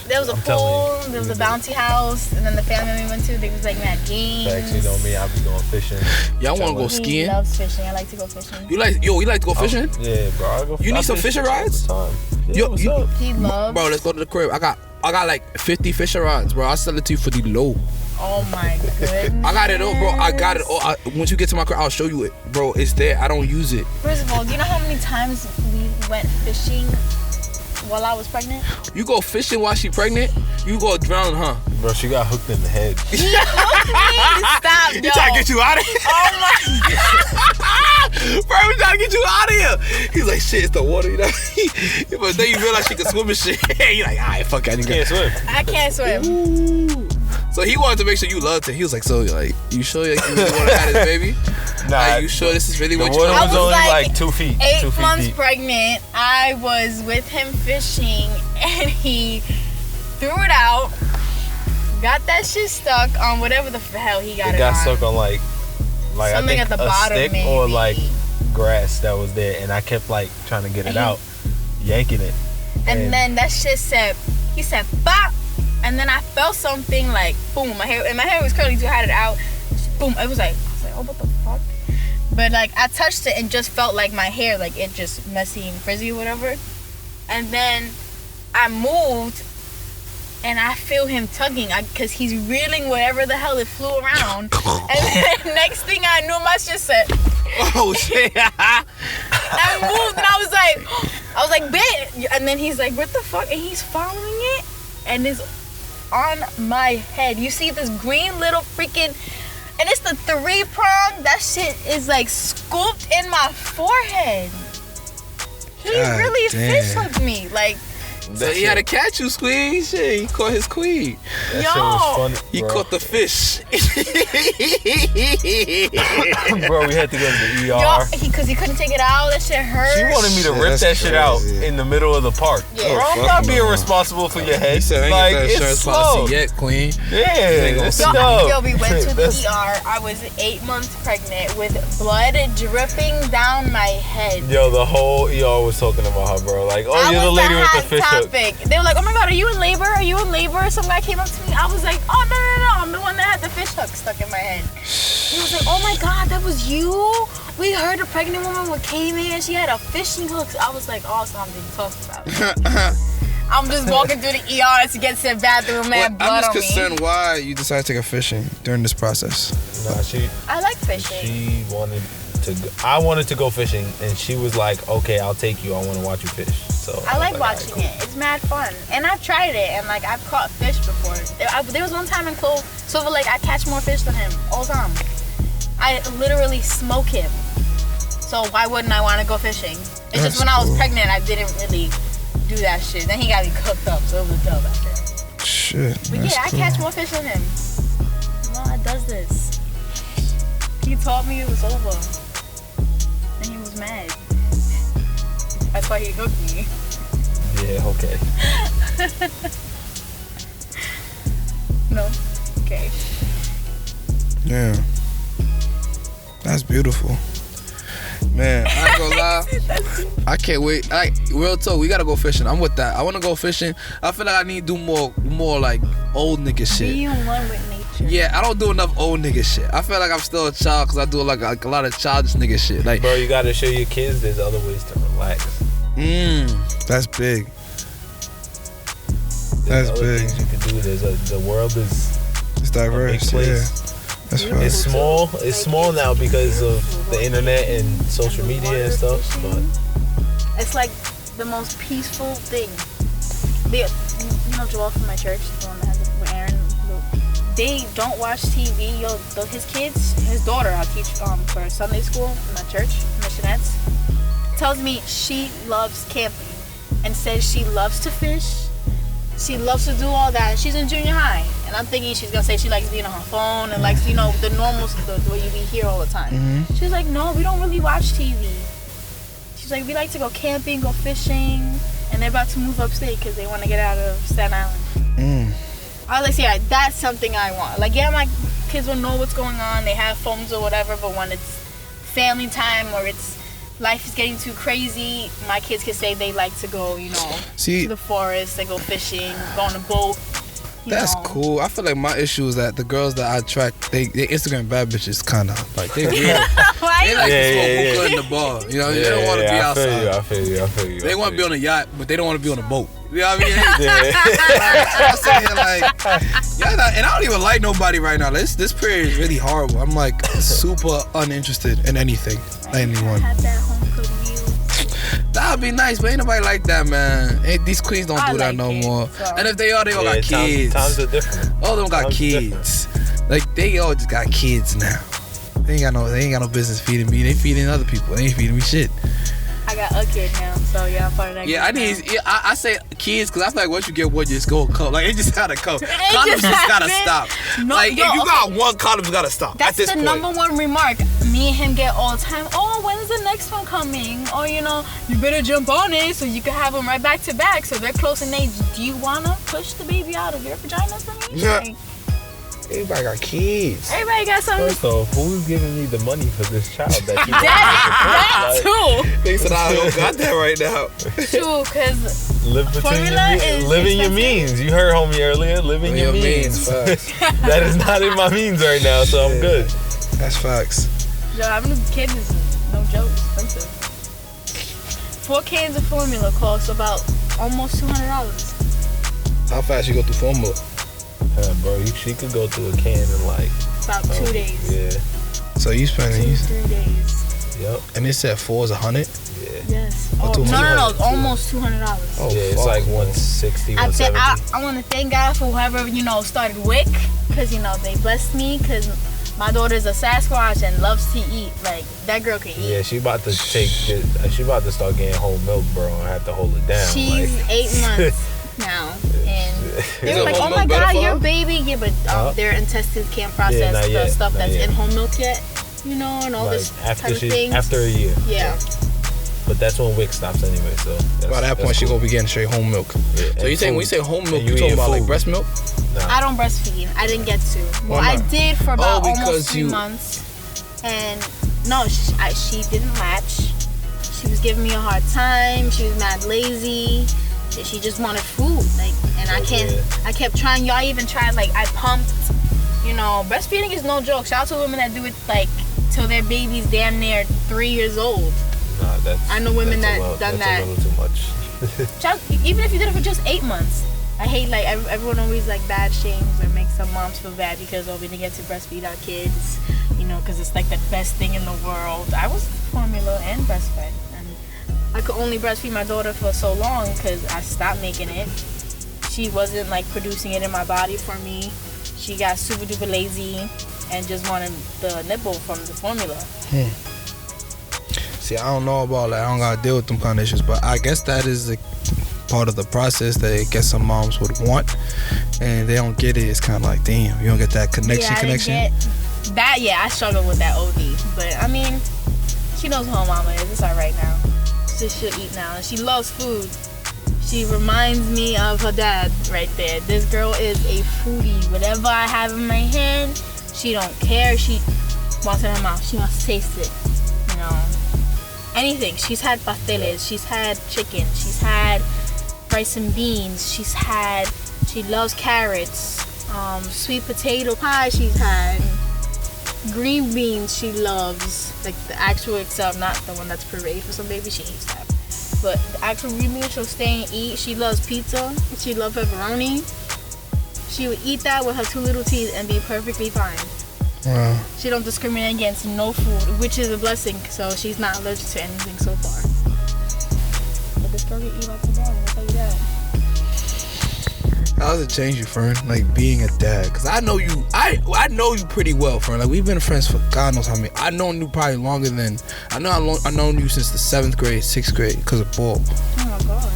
There was a I'm telling pool, you. there was a bounty house, and then the family we went to, they was like mad games. Facts. You know me. I'll be going fishing. Y'all wanna go He skiing? loves fishing. I like to go fishing. You like to go fishing? Yeah, bro. I go. You need I some fish fishing all the rods? time. Yeah, Yo, what's you- up? He loves. Bro, let's go to the crib. I got like 50 fishing rods, bro. I'll sell it to you for the low. Oh my goodness. I got it all, bro. I got it all. Once you get to my crib, I'll show you it. Bro, it's there. I don't use it. First of all, do you know how many times we went fishing while I was pregnant? You go fishing while she pregnant, you go drown, huh? Bro, she got hooked in the head. He hooked me. Stop, yo. He trying to get you out of here. Oh my god. Bro, we trying to get you out of here. He's like, shit, it's the water, you know? But then you realize she can swim and shit. You're like, alright, fuck it. You can't swim. I can't swim. Ooh. So he wanted to make sure you loved it. He was like, so, like, you sure you want to have this baby? Nah, Like, you sure this is really the what you water want? was I was only like like 2 feet. 8 2 feet months deep. pregnant. I was with him fishing and he threw it out. Got that shit stuck on whatever the hell he got It it got on. stuck on like I Something think at the a bottom, stick maybe. or like grass that was there, and I kept like trying to get it out, yanking it. And then that shit said, he said, bop. And then I felt something like, boom, my hair was curly too, I had it out. Boom, it was like, I was like, oh, what the fuck? But like, I touched it and just felt like my hair, like it just messy and frizzy or whatever. And then I moved and I feel him tugging because he's reeling whatever the hell it flew around. And then next thing I knew, my shit said, Oh, shit. I moved and I was like, bitch. And then he's like, what the fuck? And he's following it and it's on my head. You see this green little freaking, and it's the 3-prong. That shit is like scooped in my forehead. He God really damn. fish hooked me. Like, So he had to catch you, Squeeze. Shit, he caught his queen. That Yo. shit was funny, He bro. caught the fish. Bro, we had to go to the ER. y'all, because he couldn't take it out. That shit hurt. She wanted me to Shit, rip that's that shit out crazy. in the middle of the park. Yeah. Bro, I'm fuck not no. being responsible for your head. He said, I ain't like, got that it's insurance slow. policy yet, queen. Yeah, gonna it's see. dope. Yo, we went to the That's- ER. I was 8 months pregnant with blood dripping down my head. Yo, the whole ER was talking about her, bro. Like, oh, I you're the was lady the with the hot fish hook. topic. They were like, oh my god, are you in labor? Are you in labor? Some guy came up to me. I was like, oh no, I'm the one that had the fish hook stuck in my head. He was like, oh my god, that was you? We heard a pregnant woman came in and she had a fishing hook. I was like, oh, something to talk about. I'm just walking through the ER to get to the bathroom with mad blood I'm just on me. concerned why you decided to take a fishing during this process. Nah, I like fishing. she wanted to go, I wanted to go fishing, and she was like, okay, I'll take you. I want to watch you fish. So I like was watching "Alright, it. It's mad fun. And I've tried it, and like I've caught fish before. There was one time in Silver Lake, I catch more fish than him all the time. I literally smoke him. So why wouldn't I want to go fishing? It's That's just when I was cool. pregnant, I didn't really do that shit. Then he got me cooked up, so it was dope after. Shit. But that's yeah, cool. I catch more fish than him. No, it does this. He told me it was over. And he was mad. That's why he hooked me. Yeah, okay. No? Okay. Yeah. That's beautiful. Man, I ain't gonna lie. I can't wait. Real talk, we gotta go fishing. I'm with that. I wanna go fishing. I feel like I need to do more like old nigga shit. Be in one with nature. Yeah, I don't do enough old nigga shit. I feel like I'm still a child because I do like a lot of childish nigga shit. Like, Bro, you got to show your kids there's other ways to relax. that's big. There's That's other big. things you can do. The world is It's a big diverse. place. Yeah. That's right. It's small. It's small now because of the internet and social media and stuff. But It's like the most peaceful thing. You know Joel from my church, the one that has with Aaron, they don't watch TV. His kids, his daughter, I teach for Sunday school in my church, missionettes, tells me she loves camping and says she loves to fish. She loves to do all that. She's in junior high, and I'm thinking she's gonna say she likes being on her phone and likes, the normal stuff, the way you be here all the time. Mm-hmm. She's like, no, we don't really watch TV. She's like, we like to go camping, go fishing, and they're about to move upstate because they want to get out of Staten Island. I was like, yeah, that's something I want. Like, yeah, my kids will know what's going on. They have phones or whatever, but when it's family time or it's life is getting too crazy, my kids can say they like to go, to the forest, they go fishing, go on a boat. That's cool. I feel like my issue is that the girls that I attract, they Instagram bad bitches, kind of like they real. They like to smoke hookah in the bar. They don't want to be outside. I feel you. They want to be on a yacht, but they don't want to be on a boat. You know what I mean? I'm sitting here like, and I don't even like nobody right now. This period is really horrible. I'm like super uninterested in anything, anyone. Have that home cooked meal. That'd be nice, but ain't nobody like that, man. These queens don't do that no more. So. And if they are, they all got kids. Times are different. All of them got kids. Like they all just got kids now. They ain't got no business feeding me. They feeding other people. They ain't feeding me shit. I got a kid now, so yeah, I'm part of that. Yeah, I say kids because I feel like once you get one, you just go come. Like it just gotta come. Condoms just gotta stop. No, like if you got one, condoms gotta stop. That's at this the point. number one remark me and him get all the time. Oh, when's the next one coming? Or you better jump on it so you can have them right back to back. So they're close in age. Do you wanna push the baby out of your vagina for me? Yeah. Like, everybody got kids. Everybody got something. First off, who's giving me the money for this child that you that too. They said I don't got that right now. True, because living your means. You heard homie earlier, living your means. That is not in my means right now, so I'm good. That's facts. Yo, having a kid is no joke, expensive. 4 cans of formula costs about almost $200. How fast you go through formula? Bro, she could go through a can in like about 2 days. Yeah. So you spending 2-3 days. Yep. And it said 4 is 100. Yeah. Yes. Oh, no, almost $200. Oh, yeah, it's like 160, 170. I want to thank God for whoever started WIC, because they blessed me, because my daughter's a Sasquatch and loves to eat. Like that girl can eat. Yeah, she about to start getting whole milk, bro, and have to hold it down. She's 8 months. Now, and they were like, "Oh my God, your baby!" Yeah, but their intestines can't process the stuff that's in whole milk yet, and all this type of things. After a year. Yeah. But that's when WIC stops anyway. So by that point, she gonna be getting straight home milk. Yeah, so you saying when you say home milk, you talking about like breast milk? Nah. I don't breastfeed. I didn't get to. Well, I did for about almost 3 months, and no, she didn't latch. She was giving me a hard time. She was mad lazy. She just wanted food, and I kept trying. Y'all even tried, I pumped. Breastfeeding is no joke. Shout out to women that do it till their baby's damn near 3 years old. Nah, I know women that done that. A little too much. Even if you did it for just 8 months. I hate everyone always bad shames or makes some moms feel bad because we didn't get to breastfeed our kids, because it's the best thing in the world. I was formula and breastfed. I could only breastfeed my daughter for so long because I stopped making it. She wasn't producing it in my body for me. She got super duper lazy and just wanted the nipple from the formula. See, I don't know about I don't gotta deal with them kind of issues, but I guess that is the part of the process that I guess some moms would want, and they don't get it. It's kind of like, damn, you don't get that connection. I struggle with that OD, but I mean, she knows who her mama is. It's alright now. She'll eat now, and she loves food. She reminds me of her dad right there. This girl is a foodie. Whatever I have in my hand, she don't care. She wants it in her mouth. She wants to taste it. Anything. She's had pasteles. She's had chicken. She's had rice and beans. She loves carrots. Sweet potato pie she's had. Green beans she loves. The actual itself, not the one that's pureed for some baby, she eats that. But the actual green beans she'll stay and eat. She loves pizza. She loves pepperoni. She would eat that with her 2 little teeth and be perfectly fine. Wow. She don't discriminate against no food, which is a blessing. So she's not allergic to anything so far. But this girl can eat like a dog, I'll tell you that. How does it change you, Fern? Like being a dad? Cause I know you. I know you pretty well, Fern. Like we've been friends for God knows how many. I've known you probably longer than I've known you since the 7th grade, 6th grade, cause of ball. Oh my God.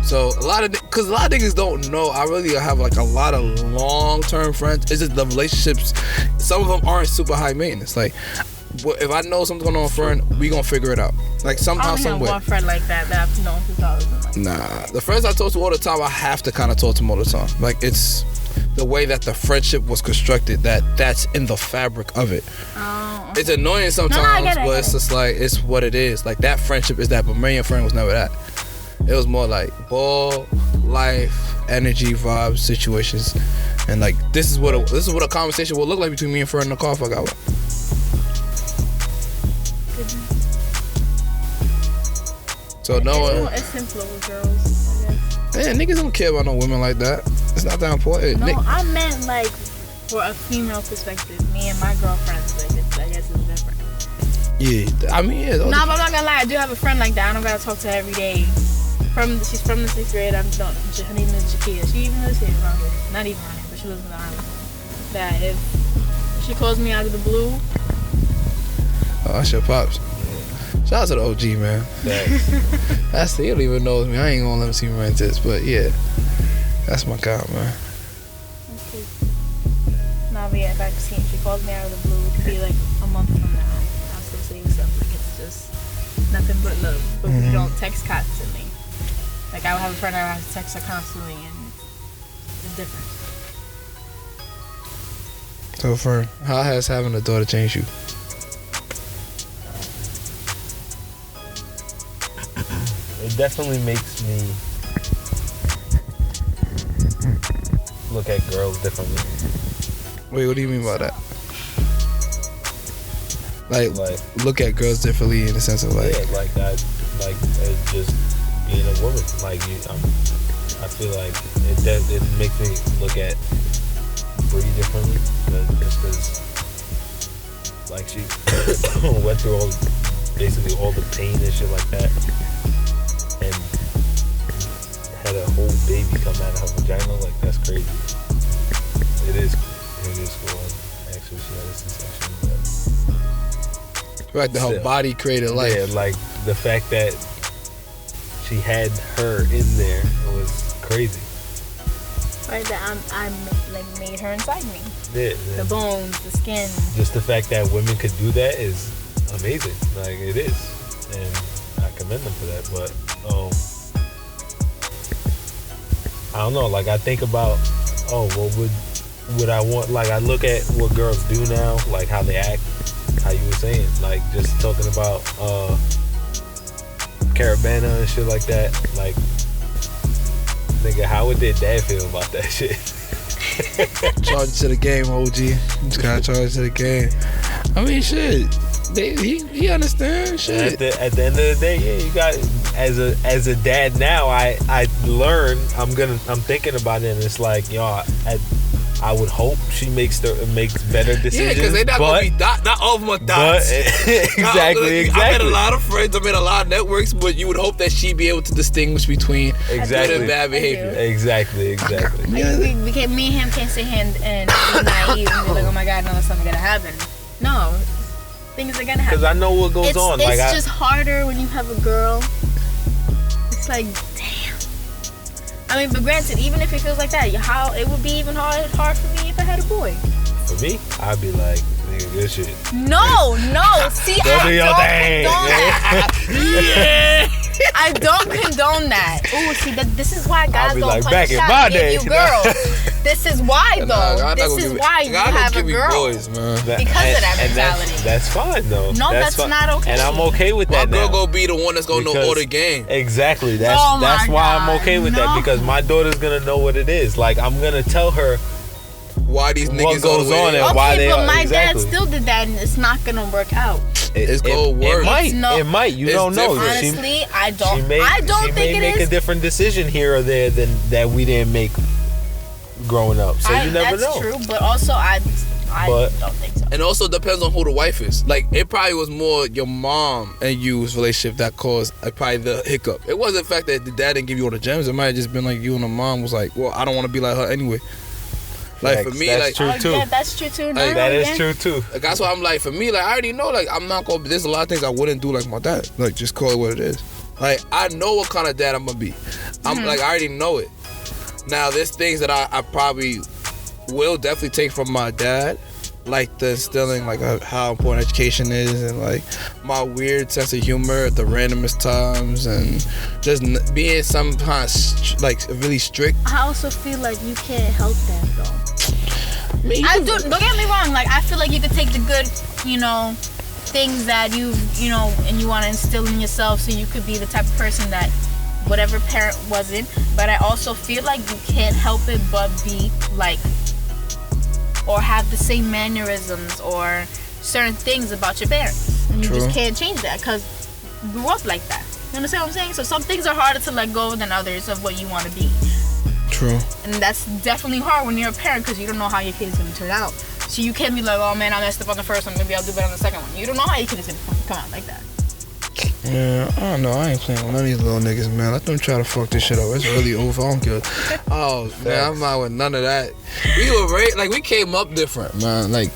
So a lot of niggas don't know. I really have like a lot of long-term friends. It's just the relationships. Some of them aren't super high maintenance. Like if I know something's going on with Fern, we gonna figure it out. Like somehow, some way. I don't have one friend like that I've known since I was in like. Nah, the friends I talk to all the time, I have to kind of talk to them all the time. Like it's the way that the friendship was constructed. That's in the fabric of it. Oh. Okay. It's annoying sometimes, I get it. but it's just like it's what it is. Like that friendship is that, but me and Fern was never that. It was more like ball, life, energy, vibes, situations, and like this is what a conversation will look like between me and Fern in the car if I got one. So it's simpler with girls, I guess. Man, niggas don't care about no women like that. It's not that important. No, I meant like for a female perspective. Me and my girlfriends, like I guess it's different. Yeah, I mean, yeah. But I'm not gonna lie. I do have a friend like that. I don't gotta talk to her every day. She's from the 6th grade. Her name is Jakia. She even lives here around here. Not even around here, but she lives in the island. That if she calls me out of the blue. Oh, that's your pops. Shout out to the OG, man. That's he don't even know me. I ain't gonna let him see me rent this, but yeah, that's my guy, man. Okay. Now we at Backseat. She calls me out of the blue. It could be like a month from now. I'll still say what's up. Like it's just nothing but love. But we don't text constantly. Like I would have a friend I have to text her constantly, and it's different. So, Fern, how has having a daughter changed you? It definitely makes me look at girls differently. Wait, what do you mean by that? Like look at girls differently in the sense of like... Yeah, as just being a woman. Like, I feel like it makes me look at Bree differently. Just because, like, she went through basically all the pain and shit like that. And had a whole baby come out of her vagina. Like, that's crazy. It is cool. Actually, she had a C-section, but Right, the whole body created life. Yeah, like the fact that she had her in there was crazy. Right, that I like made her inside me. Yeah, the bones, the skin. Just the fact that women could do that is amazing. Like it is, and I commend them for that. But I don't know. Like I think about, what would I want? Like I look at what girls do now, like how they act, how you were saying, like just talking about Caravana and shit like that. Like, nigga, how would their dad feel about that shit? Charge it to the game, OG. Just gotta charge it to the game. I mean, shit. He understands shit. At the end of the day, yeah, you got as a dad now. I learn. I'm thinking about it, and it's like, I would hope she makes better decisions. Yeah, because they're not gonna be not all of them are dots. Exactly. I met a lot of friends. I met a lot of networks, but you would hope that she'd be able to distinguish between good and bad behavior. Exactly. Me and him can't sit here and be naive and be like, oh my God, no, something's gonna happen. No. Things are gonna happen. Because I know what goes on. It's just harder when you have a girl. It's like, damn. I mean, but granted, even if it feels like that, how it would be even hard for me if I had a boy. For me, I'd be like, nigga, good shit. No. See, Go do your thing. Yeah. I don't condone that. Ooh, see, this is why guys don't like, punch shot and give you girls. This is why, though. This is why you have a girl. Boys, man. Because of that mentality. That's fine, though. No, that's not okay. And I'm okay with that now. My girl gonna be the one that's gonna know all the game. Exactly. That's why I'm okay with that, because my daughter's gonna know what it is. Like, I'm gonna tell her why these niggas what goes on and okay, why they but are. my dad still did that, and it's not gonna work out. It's gonna work. It might. You don't know. Honestly, I don't think she may make a different decision here or there than that we didn't make growing up. So you never know. That's true, but also I But- don't think so. And also depends on who the wife is. Like, it probably was more your mom and you's relationship that caused probably the hiccup. It wasn't the fact that the dad didn't give you all the gems. It might have just been like you and the mom was like, well, I don't want to be like her anyway. Like, for me, That's like, true too. Yeah, that's true too. No, That is yeah. true too. like, that's why I'm like, for me, like, I already know, like, I'm not gonna. There's a lot of things I wouldn't do like my dad. Like, just call it what it is. Like, I know what kind of dad I'm gonna be. I'm like, I already know it. Now, there's things that I probably will definitely take from my dad, like the instilling, like how important education is, and like my weird sense of humor at the randomest times, and just being sometimes like really strict. I also feel like you can't help that though. Don't get me wrong. Like, I feel like you could take the good, things that you and you want to instill in yourself, so you could be the type of person that whatever parent wasn't. But I also feel like you can't help it but be like, or have the same mannerisms or certain things about your parents. And you True. just can't change that because you grew up like that. You understand what I'm saying? So some things are harder to let go than others of what you want to be. True. And that's definitely hard when you're a parent because you don't know how your kid is going to turn out. So you can't be like, oh man, I messed up on the first one, maybe I'll do better on the second one. You don't know how your kid is going to come out like that. Yeah, I don't know. I ain't playing with none of these little niggas, man. Let them try to fuck this shit up. It's really over. I don't care. Oh, man, I'm not with none of that. We were raised, like, we came up different, man. Like,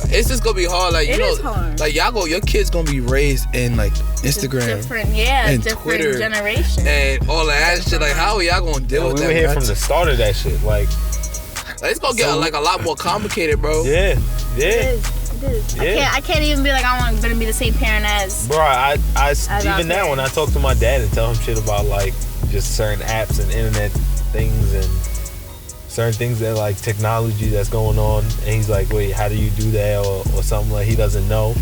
it's just gonna be hard. Like, It is hard. like, your kids gonna be raised in, like, Instagram Different and different generation. and all that shit. Like, how are y'all gonna deal We with were that? here man? from the start of that shit. Like, It's gonna get, like, a lot more complicated, bro. yeah. It is. Yeah. I can't even be like, I'm gonna be the same parent as. Bro, I our even now when I talk to my dad and tell him shit about like just certain apps and internet things and certain things that like technology that's going on, and he's like, wait, how do you do that, or something, like he doesn't know.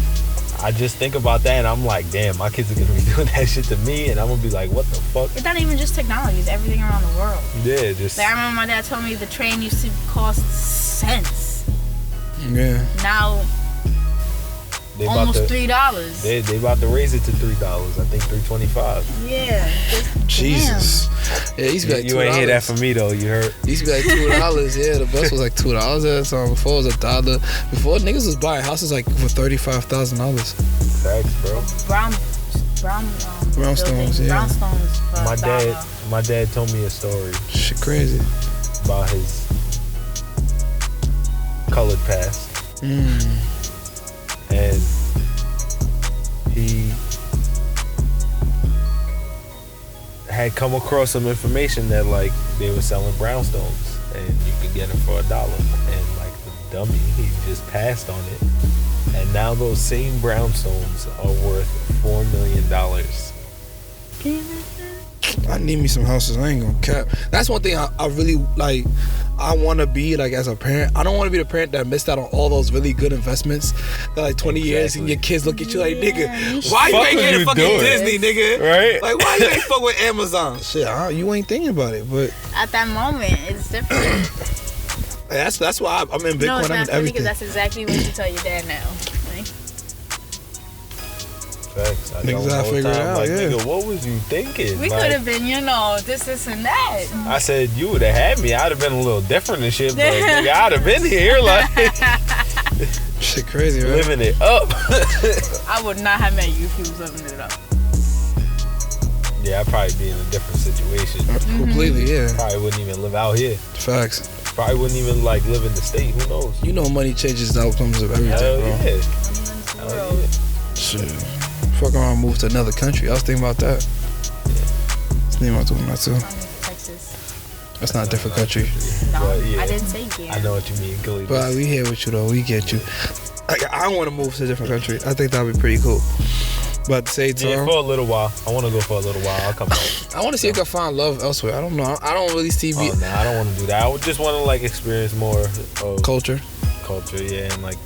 I just think about that and I'm like, damn, my kids are gonna be doing that shit to me, and I'm gonna be like, what the fuck? It's not even just technology; it's everything around the world. Yeah, just Like, I remember my dad told me the train used to cost cents. Yeah. Now they about almost to $3. they about to raise it to $3. I think $3.25. Yeah. Jesus. Yeah, he used to be like You ain't hear that $2. from me though. You heard? It used to be like $2. Yeah, the bus was like $2 at the time. Before it was $1. Before, niggas was buying houses like for $35,000. Facts, bro. Brownstones, yeah. Brownstones for My dad told me a story Shit crazy. about his colored past. And he had come across some information that like they were selling brownstones and you could get them for $1, and like the dummy, he just passed on it, and now those same brownstones are worth $4 million. I need me some houses. I ain't gonna cap. That's one thing I really like. I want to be like, as a parent, I don't want to be the parent that missed out on all those really good investments that like 20 years and your kids look at you like, nigga, why you Fuck ain't was getting you fucking doing? Disney, nigga? Right? Like, why you ain't fuck with Amazon? Shit, you ain't thinking about it, but At that moment, it's different. that's why I'm in Bitcoin. No, it's I'm not in funny because everything. that's exactly what you tell your dad now. Like, Facts. I Niggas tell him gotta all the figure it time, out, like, yeah. nigga, what was you thinking? we Like, could have been, this and that. I said, you would have had me. I'd have been a little different and shit, but nigga, I'd have been here, like, Shit crazy, right? living it up. I would not have met you if you was living it up. Yeah, I'd probably be in a different situation. Completely, yeah. Probably wouldn't even live out here. Facts. Probably wouldn't even, like, live in the state. Who knows? You know money changes the outcomes of everything, Hell bro. yeah. Hell Hell yeah. Shit. Fuck around, move to another country. I was thinking about that. I was thinking about doing that too. Texas. That's not a different country. No, But, yeah. I didn't say yeah. I know what you mean, Gilly. But we here with you though. We get you. I want to move to a different country. I think that'd be pretty cool. But at the same Yeah, time, for a little while. I want to go for a little while. I'll come back. I want to see if I can find love elsewhere. I don't know. I don't really see Oh, nah, I don't want to do that. I would just want to, like, experience more of culture. yeah, and, like,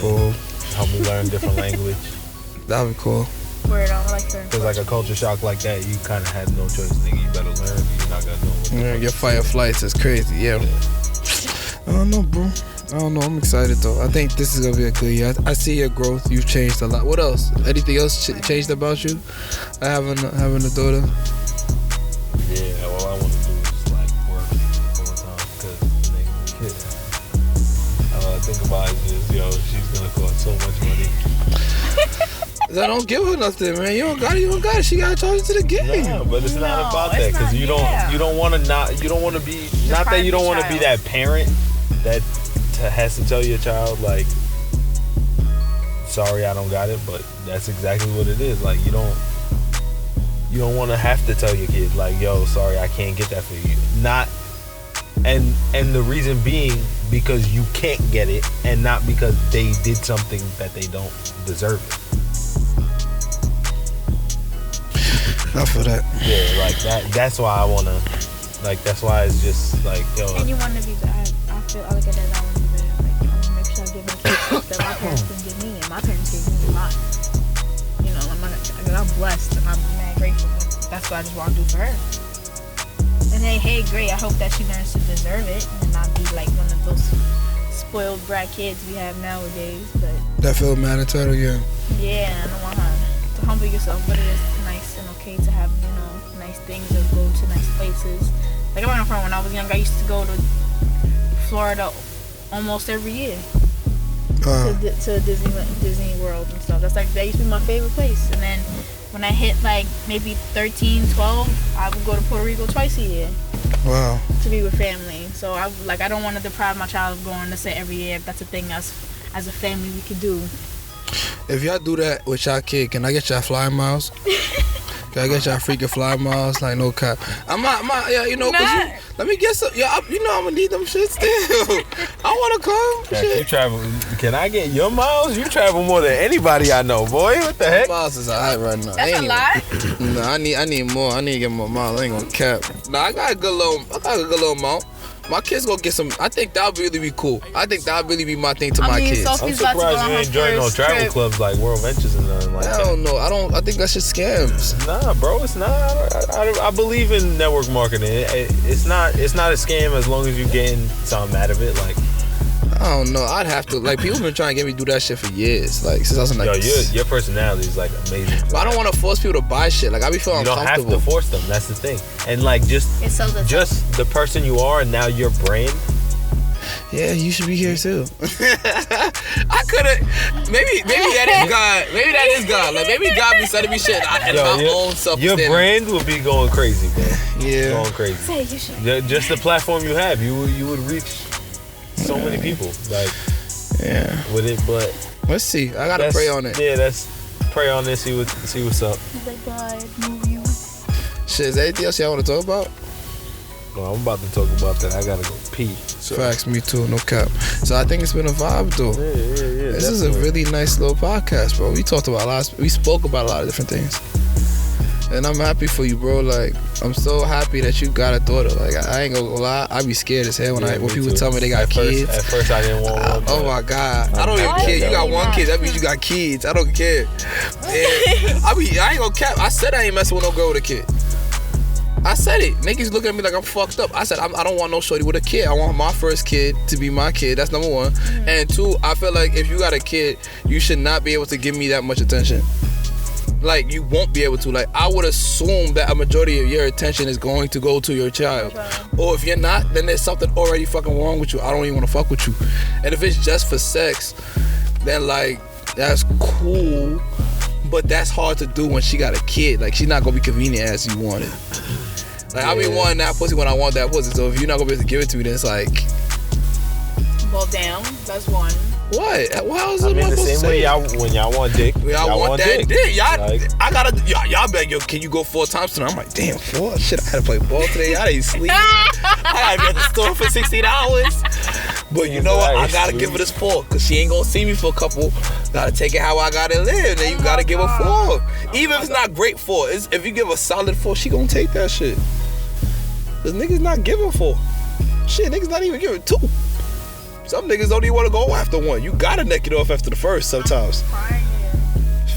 Food. help me learn different language. That'd be cool. Word, I like her. Because, like, a culture shock like that, you kind of had no choice, nigga. You better learn. You're not going to know what the Yeah, fuck your you fire say. flights is crazy. Yeah. I don't know, bro. I don't know. I'm excited though. I think this is gonna be a good year. I see your growth. You've changed a lot. What else? Anything else changed about you? Having a daughter. Yeah, all I want to do is, like, work full time. Because, nigga, I don't give her nothing, man. You don't got it. She gotta charge it to the game. No, but it's not about that because you don't want to be not that you don't want to be that parent that has to tell your child like, sorry, I don't got it, but that's exactly what it is. Like you don't want to have to tell your kid like, yo, sorry, I can't get that for you. Not, and the reason being because you can't get it, and not because they did something that they don't deserve it. Not for that. Yeah, like that. That's why I wanna, like, that's why it's just like, yo. And you want to be bad. I feel like I want to be bad. Like, I want to make sure I give my kids stuff that my parents didn't give me, and my parents gave me mine. You know, I'm blessed and I'm mad grateful. But that's what I just want to do for her. And hey, great. I hope that she learns to deserve it and not be like one of those spoiled brat kids we have nowadays. But that feel mad entitled, yeah. Yeah, I don't want her to humble yourself, but it is nice and okay to have, you know, nice things or go to nice places. Like I remember when I was young, I used to go to Florida almost every year to Disney World and stuff. That used to be my favorite place. And then when I hit like maybe 13, 12, I would go to Puerto Rico twice a year. Wow. To be with family. So I don't want to deprive my child of going to say every year if that's a thing as a family we could do. If y'all do that with y'all kid, can I get y'all fly miles? Can I get y'all freaking fly miles? Like, no cap. Yeah, you know, let me get some. Yeah, you know I'm gonna need them shit still. I wanna come. Yeah, you travel. Can I get your miles? You travel more than anybody I know, boy. What the heck? Miles is alright right now. That's a lot. No, I need more. I need to get more miles. I ain't gonna cap. Nah, I got a good little amount. My kids gonna get some. I think that'll really be cool. I think that'll really be my thing to my kids. I'm surprised you ain't joining no travel clubs like World Ventures and nothing like that. I don't know. I think that's just scams. Nah, bro, it's not. I believe in network marketing. It's not a scam as long as you're getting something out of it. Like, I don't know. I'd have to. Like, people been trying to get me to do that shit for years. Like, since I was in like. Yo, your personality is like amazing. But I don't want to force people to buy shit. Like, I be feeling uncomfortable. You don't have to force them. That's the thing. And like, just the person you are, and now your brand. Yeah, you should be here too. I could've. Maybe that is God. Maybe that is God. Like, maybe God be sending me shit. And my own self. Your brand would be going crazy, man. Yeah, going crazy. Say you should. Just the platform you have, you would reach so many people. Like, yeah, with it, but let's see. I gotta pray on it. Yeah, let's pray on it. See what's up. Let God move you. Shit, is there anything else y'all want to talk about? Well, I'm about to talk about that. I gotta go pee. So. Facts, me too, no cap. So I think it's been a vibe though. Yeah. This is a really nice little podcast, bro. We talked about we spoke about a lot of different things. And I'm happy for you, bro. Like, I'm so happy that you got a daughter. Like, I ain't gonna lie, I be scared as hell when people tell me they got kids. At first I didn't want one. Oh my God. I don't even care. You got one kid, that means you got kids. I don't care. And I ain't gonna cap. I said I ain't messing with no girl with a kid. I said it. Niggas look at me like I'm fucked up. I said I don't want no shorty with a kid. I want my first kid to be my kid. That's number one. And two, I feel like if you got a kid, you should not be able to give me that much attention. Like, you won't be able to. Like, I would assume that a majority of your attention is going to go to your child. Or if you're not, then there's something already fucking wrong with you. I don't even want to fuck with you. And if it's just for sex, then like, that's cool. But that's hard to do when she got a kid. Like, she's not gonna be convenient as you want it. Like, I be wanting that pussy when I want that pussy. So if you're not gonna be able to give it to me, then it's like, well, damn, that's one. What? How is it? I mean, the same way when y'all want dick. Y'all want that dick. Y'all, like, y'all bet, yo, can you go 4 times tonight? I'm like, damn, 4? Shit, I had to play ball today. I didn't sleep. I gotta be at the store for $60. But you know what? I gotta give her this 4, because she ain't gonna see me for a couple. Gotta take it how I gotta live. Then you gotta give her 4. Even if it's not great 4. If you give a solid 4, she gonna take that shit. Because niggas not giving 4. Shit, niggas not even giving 2. Some niggas don't even want to go after 1. You gotta neck it off after the first sometimes.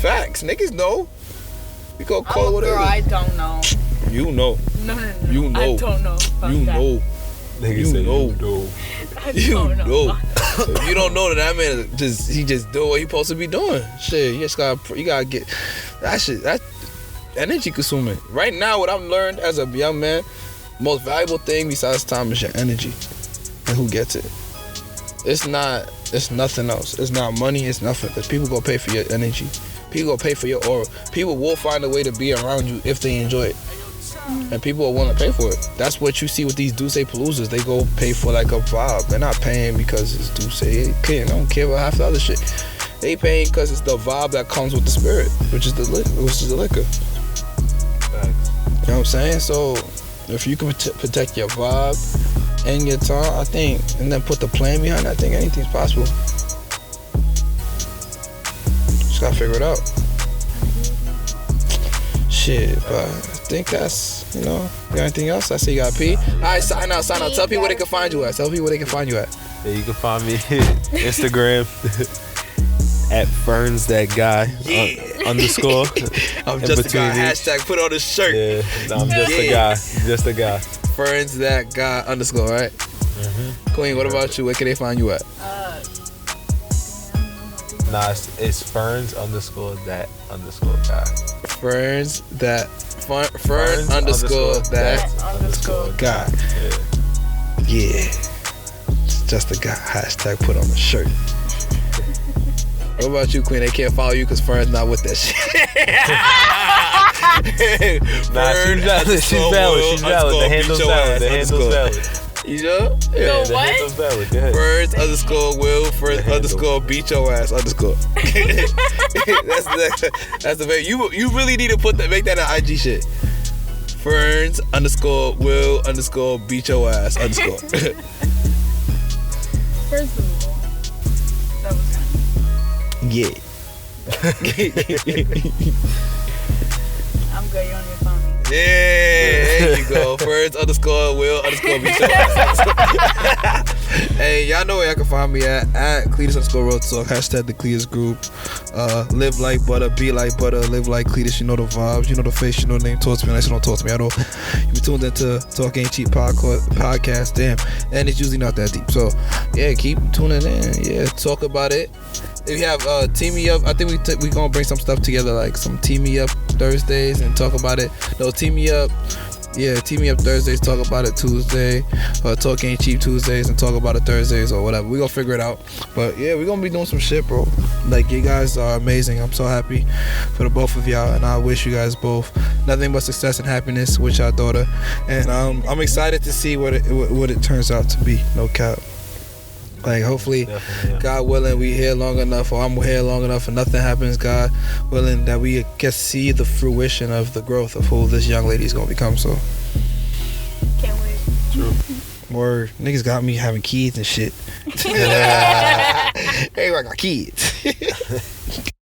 Facts. Niggas know. You go call whatever. Girl, I don't know. You know. No. You know. I don't know. You know. Niggas You know. You know. So if you don't know that man he just do what he supposed to be doing. Shit, you gotta get that shit. That energy consuming. Right now, what I've learned as a young man, most valuable thing besides time is your energy and who gets it. It's nothing else. It's not money. It's nothing. Because people gonna pay for your energy. People will pay for your aura. People will find a way to be around you if they enjoy it. And people will want to pay for it. That's what you see with these Duce Paloozas. They go pay for like a vibe. They're not paying because it's Duce. They don't care about half the other shit. They paying because it's the vibe that comes with the spirit, which is the liquor. Facts. You know what I'm saying? So if you can protect your vibe and your time, I think, and then put the plan behind it, I think anything's possible. Just gotta figure it out. Shit, but I think that's, you know, got anything else? I see you got P. Alright, sign out. Tell people where they can find you at. Yeah, you can find me Instagram at Ferns that guy underscore. I'm just a guy. Hashtag put on the shirt. Yeah, I'm just a guy. Ferns that guy underscore, right? Mm-hmm. Queen, what about you? Where can they find you at? Nah, it's Ferns underscore that underscore guy. Ferns underscore that underscore guy. Yeah. It's just a guy. Hashtag put on the shirt. What about you, Queen? They can't follow you because Fern's not with that shit. Nah, she's valid. The handle's valid. You know? Yeah. The handle's valid. Go ahead. Ferns underscore Will. Ferns underscore beat your ass underscore. That's the very. You really need to make that an IG shit. Ferns underscore Will underscore beat your ass underscore. First of all, that was funny. Yeah. I'm good. You don't need to follow me. Yeah, there you go. Ferns underscore Will underscore beat your ass. Hey, y'all know where y'all can find me at Cletus _RealTalk. Hashtag the Cletus group. Live like butter, be like butter, live like Cletus. You know the vibes, you know the face, you know the name. Talk to me nice, don't talk to me. I know you be tuned into Talk Ain't Cheap podcast. Damn, and it's usually not that deep. So yeah, keep tuning in. Yeah, talk about it. If you have Team Me Up, I think we gonna bring some stuff together, like some Team Me Up Thursdays and talk about it. No, Team Me Up. Yeah, Team Me Up Thursdays, talk about it Tuesday. Talk Ain't Cheap Tuesdays and talk about it Thursdays or whatever. We gonna figure it out. But yeah, we gonna be doing some shit, bro. Like, you guys are amazing. I'm so happy for the both of y'all, and I wish you guys both nothing but success and happiness with y'all daughter. And I'm excited to see what it turns out to be. No cap. Like, hopefully, God willing, we here long enough, or I'm here long enough, and nothing happens, God willing, that we can see the fruition of the growth of who this young lady is going to become. So, can't wait. True. Word. Niggas got me having kids and shit. Hey, I got kids.